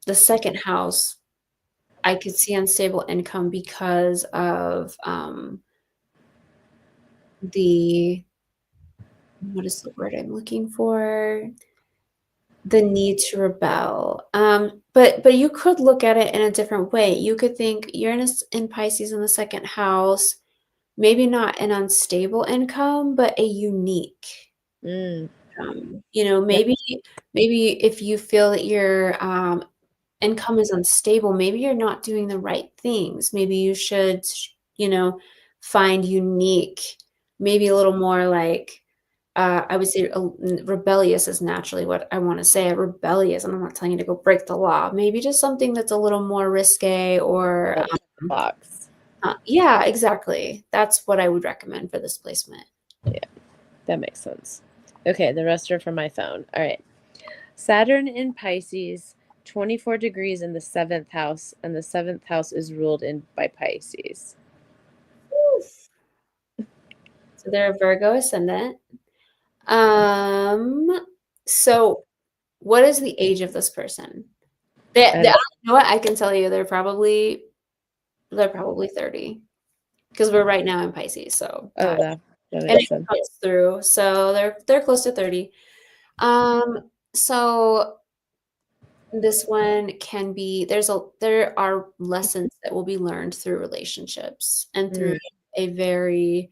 the second house, I could see unstable income because of the what is the word I'm looking for? The need to rebel. But you could look at it in a different way. You could think Uranus in Pisces in the second house, maybe not an unstable income, but a unique.
Mm. Yeah.
Maybe if you feel that your income is unstable, maybe you're not doing the right things. Maybe you should, find unique, maybe a little more like, I would say rebellious is naturally what I want to say. Rebellious, and I'm not telling you to go break the law. Maybe just something that's a little more risque or,
Box.
yeah, exactly. That's what I would recommend for this placement.
Yeah, that makes sense. Okay, the rest are from my phone. All right. Saturn in Pisces, 24 degrees in the seventh house, and the seventh house is ruled in by Pisces.
So they're a Virgo ascendant. Um, so what is the age of this person? You know what? I can tell you they're probably 30 because we're right now in Pisces. So
that
and
makes
it
sense.
comes through. So they're close to 30. So this one can be there are lessons that will be learned through relationships and through a very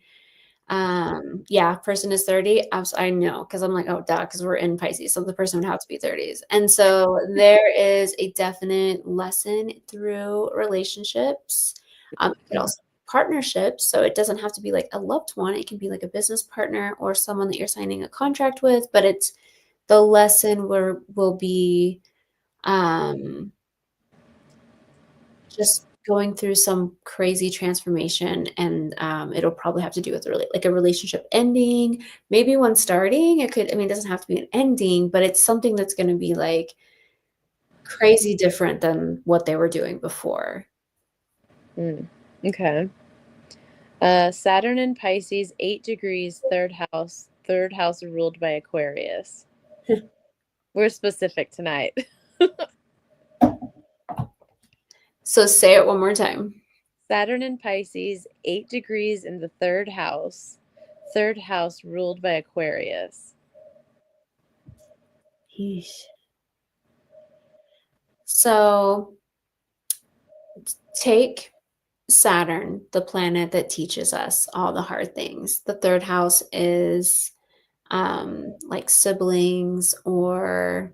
yeah, person is 30. I know because I'm like, oh, duh, because we're in Pisces, so the person would have to be 30s. And so there is a definite lesson through relationships. It could also be partnerships, so it doesn't have to be like a loved one. It can be like a business partner or someone that you're signing a contract with. But it's the lesson where will be just going through some crazy transformation, and it'll probably have to do with like a relationship ending, maybe one starting. It doesn't have to be an ending, but it's something that's going to be like crazy different than what they were doing before.
Okay. Saturn in Pisces, 8 degrees, third house. Third house ruled by Aquarius. We're specific tonight.
So say it one more time.
Saturn in Pisces, 8 degrees in the third house. Third house ruled by Aquarius.
Yeesh. So take Saturn, the planet that teaches us all the hard things. The third house is like siblings or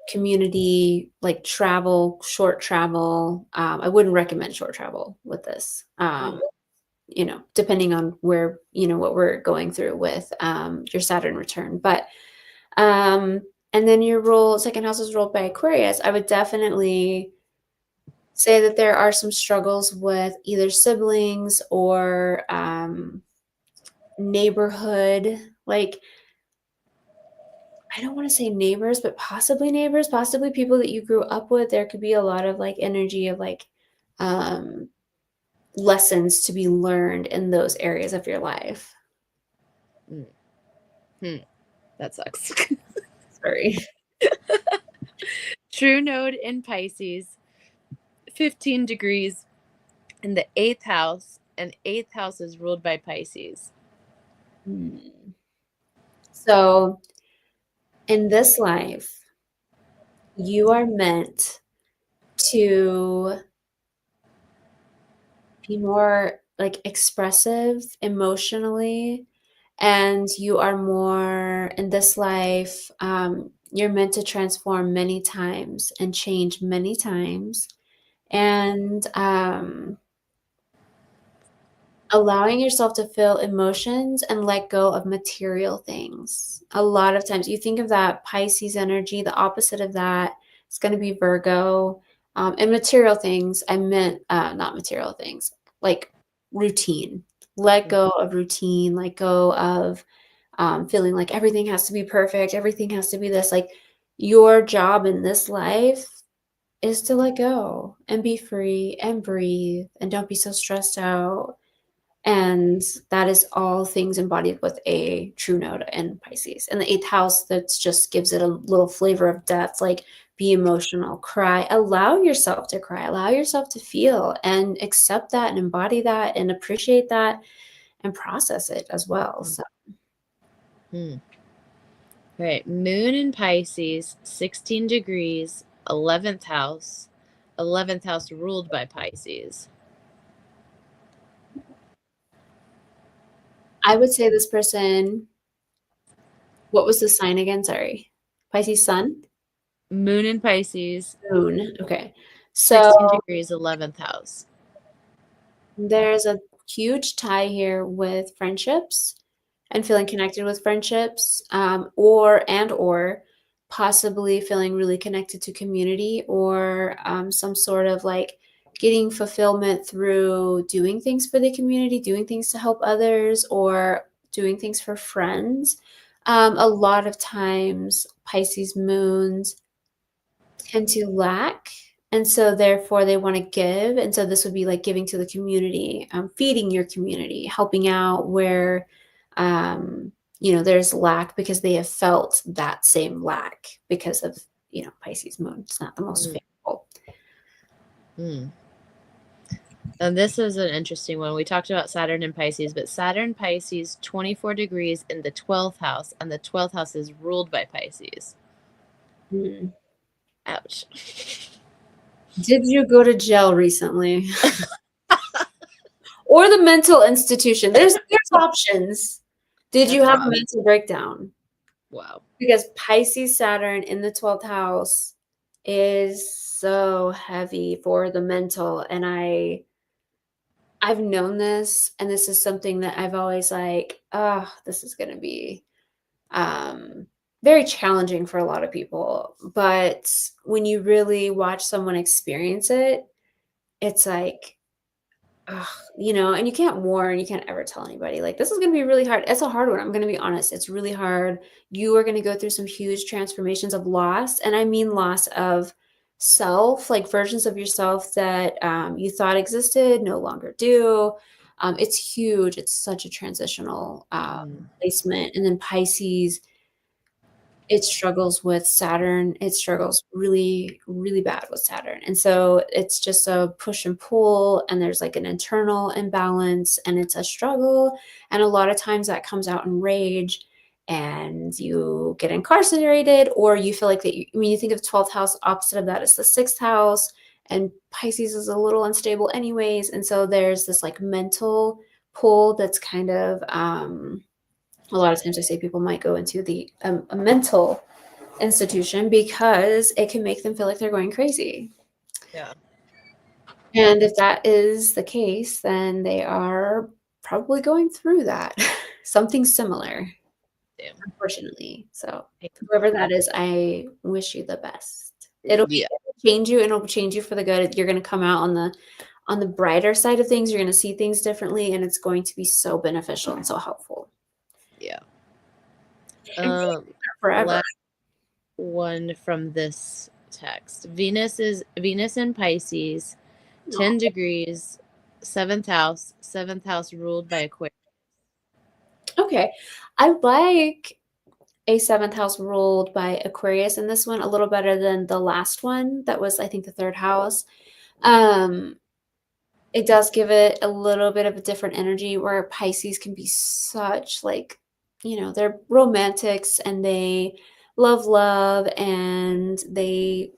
community, like travel, short travel. I wouldn't recommend short travel with this. Depending on where, what we're going through with your Saturn return. But and then your second house is ruled by Aquarius. I would definitely say that there are some struggles with either siblings or neighborhood, like I don't want to say neighbors, but possibly neighbors, possibly people that you grew up with. There could be a lot of like energy of like um, lessons to be learned in those areas of your life.
That sucks.
Sorry.
True node in Pisces, 15 degrees in the eighth house, and 8th house is ruled by Pisces.
So in this life, you are meant to be more like expressive emotionally, and you are more in this life. You're meant to transform many times and change many times, and allowing yourself to feel emotions and let go of material things. A lot of times you think of that Pisces energy, the opposite of that is going to be Virgo. And material things, I meant not material things, like routine. Let go of routine, let go of feeling like everything has to be perfect, everything has to be this. Like your job in this life is to let go and be free and breathe and don't be so stressed out. And that is all things embodied with a true node in Pisces. And the 8th house, that just gives it a little flavor of depth, like be emotional, cry, allow yourself to cry, allow yourself to feel and accept that and embody that and appreciate that and process it as well. So.
Right. Moon in Pisces, 16 degrees, 11th house. 11th house ruled by Pisces.
I would say this person, what was the sign again? Sorry. Pisces sun?
Moon in Pisces,
Moon. Okay.
16
So
degrees, 11th house.
there's a huge tie here with friendships and feeling connected with friendships, or possibly feeling really connected to community, or some sort of like getting fulfillment through doing things for the community, doing things to help others, or doing things for friends. A lot of times Pisces moons tend to lack, and so therefore they want to give, and so this would be like giving to the community, feeding your community, helping out where there's lack, because they have felt that same lack because of Pisces moon. It's not the most favorable.
And this is an interesting one. We talked about Saturn and Pisces, but Saturn Pisces, 24 degrees in the 12th house, and the 12th house is ruled by Pisces. Ouch.
Did you go to jail recently? Or the mental institution? There's options. Did you have a mental breakdown?
Wow.
Because Pisces Saturn in the 12th house is so heavy for the mental. And I've known this, and this is something that I've always like, oh, this is going to be very challenging for a lot of people. But when you really watch someone experience it, it's like, and you can't warn, you can't ever tell anybody like this is going to be really hard. It's a hard one. I'm going to be honest. It's really hard. You are going to go through some huge transformations of loss. And I mean loss of self, like versions of yourself that you thought existed no longer do. It's huge. It's such a transitional placement. And then Pisces, it struggles with Saturn. It struggles really, really bad with Saturn. And so it's just a push and pull, and there's like an internal imbalance, and it's a struggle. And a lot of times that comes out in rage, and you get incarcerated, or you feel like that. You think of 12th house, opposite of that is the 6th house, and Pisces is a little unstable anyways. And so there's this like mental pull that's kind of, a lot of times I say people might go into a mental institution because it can make them feel like they're going crazy.
Yeah.
And if that is the case, then they are probably going through that, something similar, unfortunately. So whoever that is, I wish you the best. It'll change you, and it'll change you for the good. You're going to come out on the brighter side of things. You're going to see things differently, and it's going to be so beneficial and so helpful.
Yeah.
Forever.
Last one from this text. Venus in Pisces, 10 degrees, 7th house ruled by Aquarius.
Okay. I like a 7th house ruled by Aquarius in this one a little better than the last one. That was, I think, the 3rd house. It does give it a little bit of a different energy where Pisces can be such like, they're romantics and they love and they,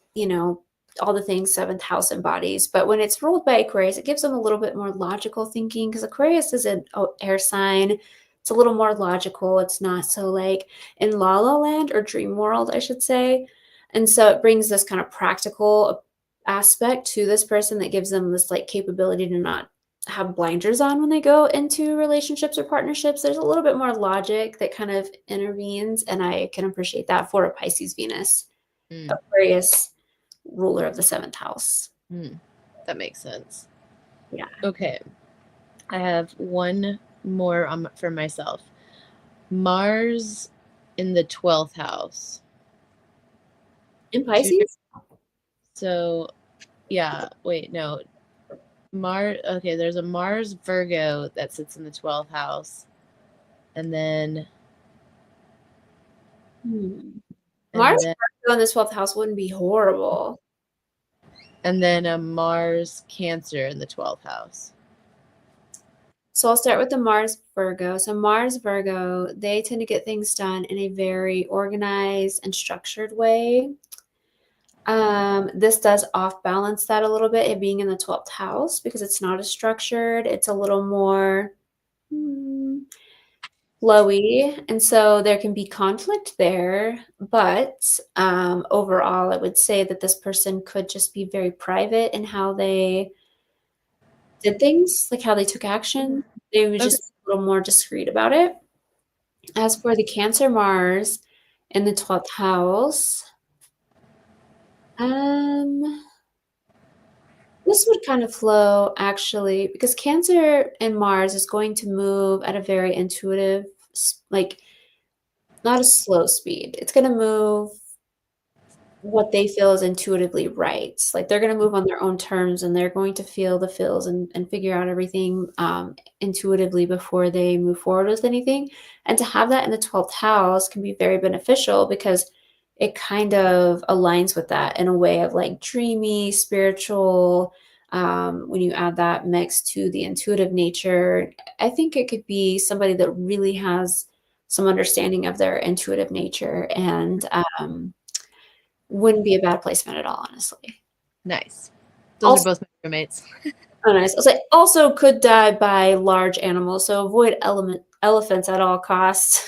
all the things seventh house embodies. But when it's ruled by Aquarius, it gives them a little bit more logical thinking because Aquarius is an air sign. It's a little more logical. It's not so like in La La Land or Dream World, I should say. And so it brings this kind of practical aspect to this person that gives them this like capability to not have blinders on when they go into relationships or partnerships. There's a little bit more logic that kind of intervenes, and I can appreciate that for a Pisces Venus, Aquarius ruler of the seventh house.
That makes sense.
Yeah.
Okay. I have one more for myself. Mars in the 12th house.
In Pisces?
So, yeah, wait, no. Okay, there's a Mars Virgo that sits in the 12th house. And then
Mars Virgo in the 12th house wouldn't be horrible.
And then a Mars Cancer in the 12th house.
So I'll start with the Mars Virgo. So Mars Virgo, they tend to get things done in a very organized and structured way. This does off balance that a little bit, it being in the 12th house, because it's not as structured. It's a little more flowy. And so there can be conflict there. But overall, I would say that this person could just be very private in how they did things, like how they took action. They were just a little more discreet about it. As for the Cancer Mars in the 12th house, this would kind of flow actually, because Cancer and Mars is going to move at a very intuitive, like not a slow speed. It's going to move what they feel is intuitively right. Like they're going to move on their own terms and they're going to feel the feels and figure out everything intuitively before they move forward with anything. And to have that in the 12th house can be very beneficial because it kind of aligns with that in a way of like dreamy, spiritual. When you add that mix to the intuitive nature, I think it could be somebody that really has some understanding of their intuitive nature and wouldn't be a bad placement at all, honestly.
Nice. Those are both my roommates.
Oh, nice. I was like, also could die by large animals, so avoid elephants at all costs.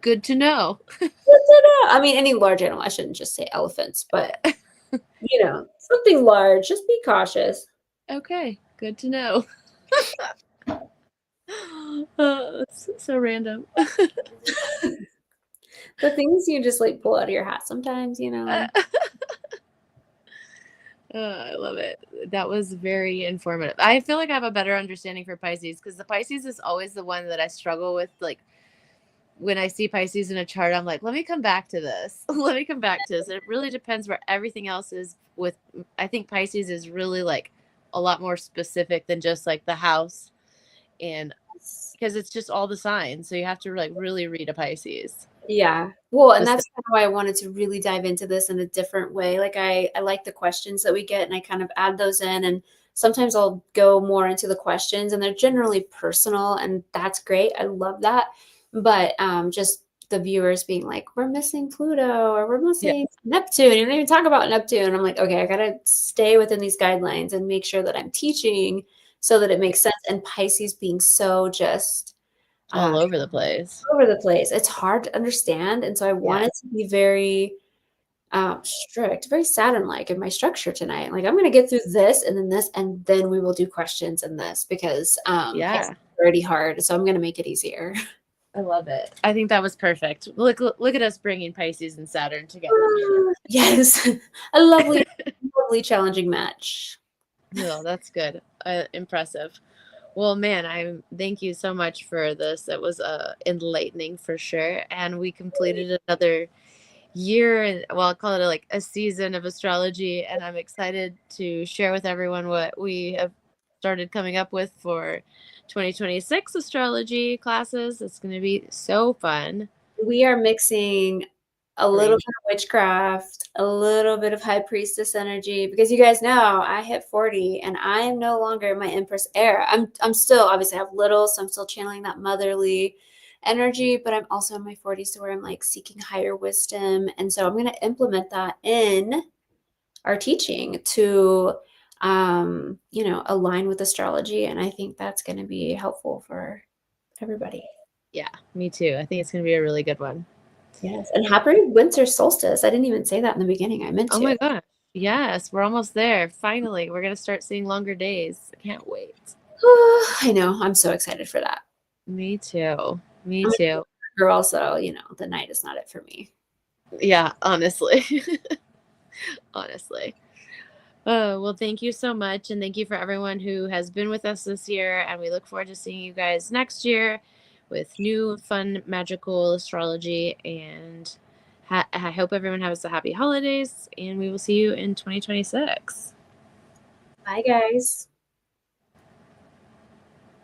Good to know.
Good to know. I mean, any large animal. I shouldn't just say elephants, but something large. Just be cautious.
Okay, good to know. So random.
The things you just like pull out of your hat sometimes,
I love it. That was very informative. I feel like I have a better understanding for Pisces because the Pisces is always the one that I struggle with. Like when I see Pisces in a chart, I'm like, let me come back to this. Let me come back to this. It really depends where everything else is with. I think Pisces is really like a lot more specific than just like the house. And because it's just all the signs. So you have to like really read a Pisces.
Yeah. Well, and that's kind of why I wanted to really dive into this in a different way. Like I like the questions that we get and I kind of add those in, and sometimes I'll go more into the questions and they're generally personal and that's great. I love that. But just the viewers being like, we're missing Pluto or we're missing Neptune. You don't even talk about Neptune. I'm like, okay, I got to stay within these guidelines and make sure that I'm teaching so that it makes sense. And Pisces being so just
all over the place.
It's hard to understand. And so I wanted to be very strict, very Saturn-like in my structure tonight. Like I'm going to get through this and then we will do questions in this because it's already hard. So I'm going to make it easier.
I love it. I think that was perfect. Look at us bringing Pisces and Saturn together.
Yes. A lovely, lovely challenging match.
No, that's good. Impressive. Well, man, thank you so much for this. It was enlightening for sure. And we completed another year and I'll call it like a season of astrology. And I'm excited to share with everyone what we have started coming up with for 2026 astrology classes. It's going to be so fun.
We are mixing a little bit of witchcraft, a little bit of high priestess energy, because you guys know I hit 40 and I am no longer in my Empress era. I'm still, obviously I have little, so I'm still channeling that motherly energy, but I'm also in my 40s to where I'm like seeking higher wisdom. And so I'm going to implement that in our teaching to align with astrology. And I think that's going to be helpful for everybody.
Yeah, me too. I think it's going to be a really good one.
Yes. And happy winter solstice. I didn't even say that in the beginning. I meant
Oh
to.
my gosh. Yes, we're almost there. Finally, we're going to start seeing longer days. I can't wait.
I know. I'm so excited for that.
Me too. Me
I'm a
too.
girl, so the night is not it for me.
Yeah, honestly. Honestly. Oh, well, thank you so much. And thank you for everyone who has been with us this year. And we look forward to seeing you guys next year with new, fun, magical astrology. And I hope everyone has a happy holidays. And we will see you in 2026.
Bye, guys.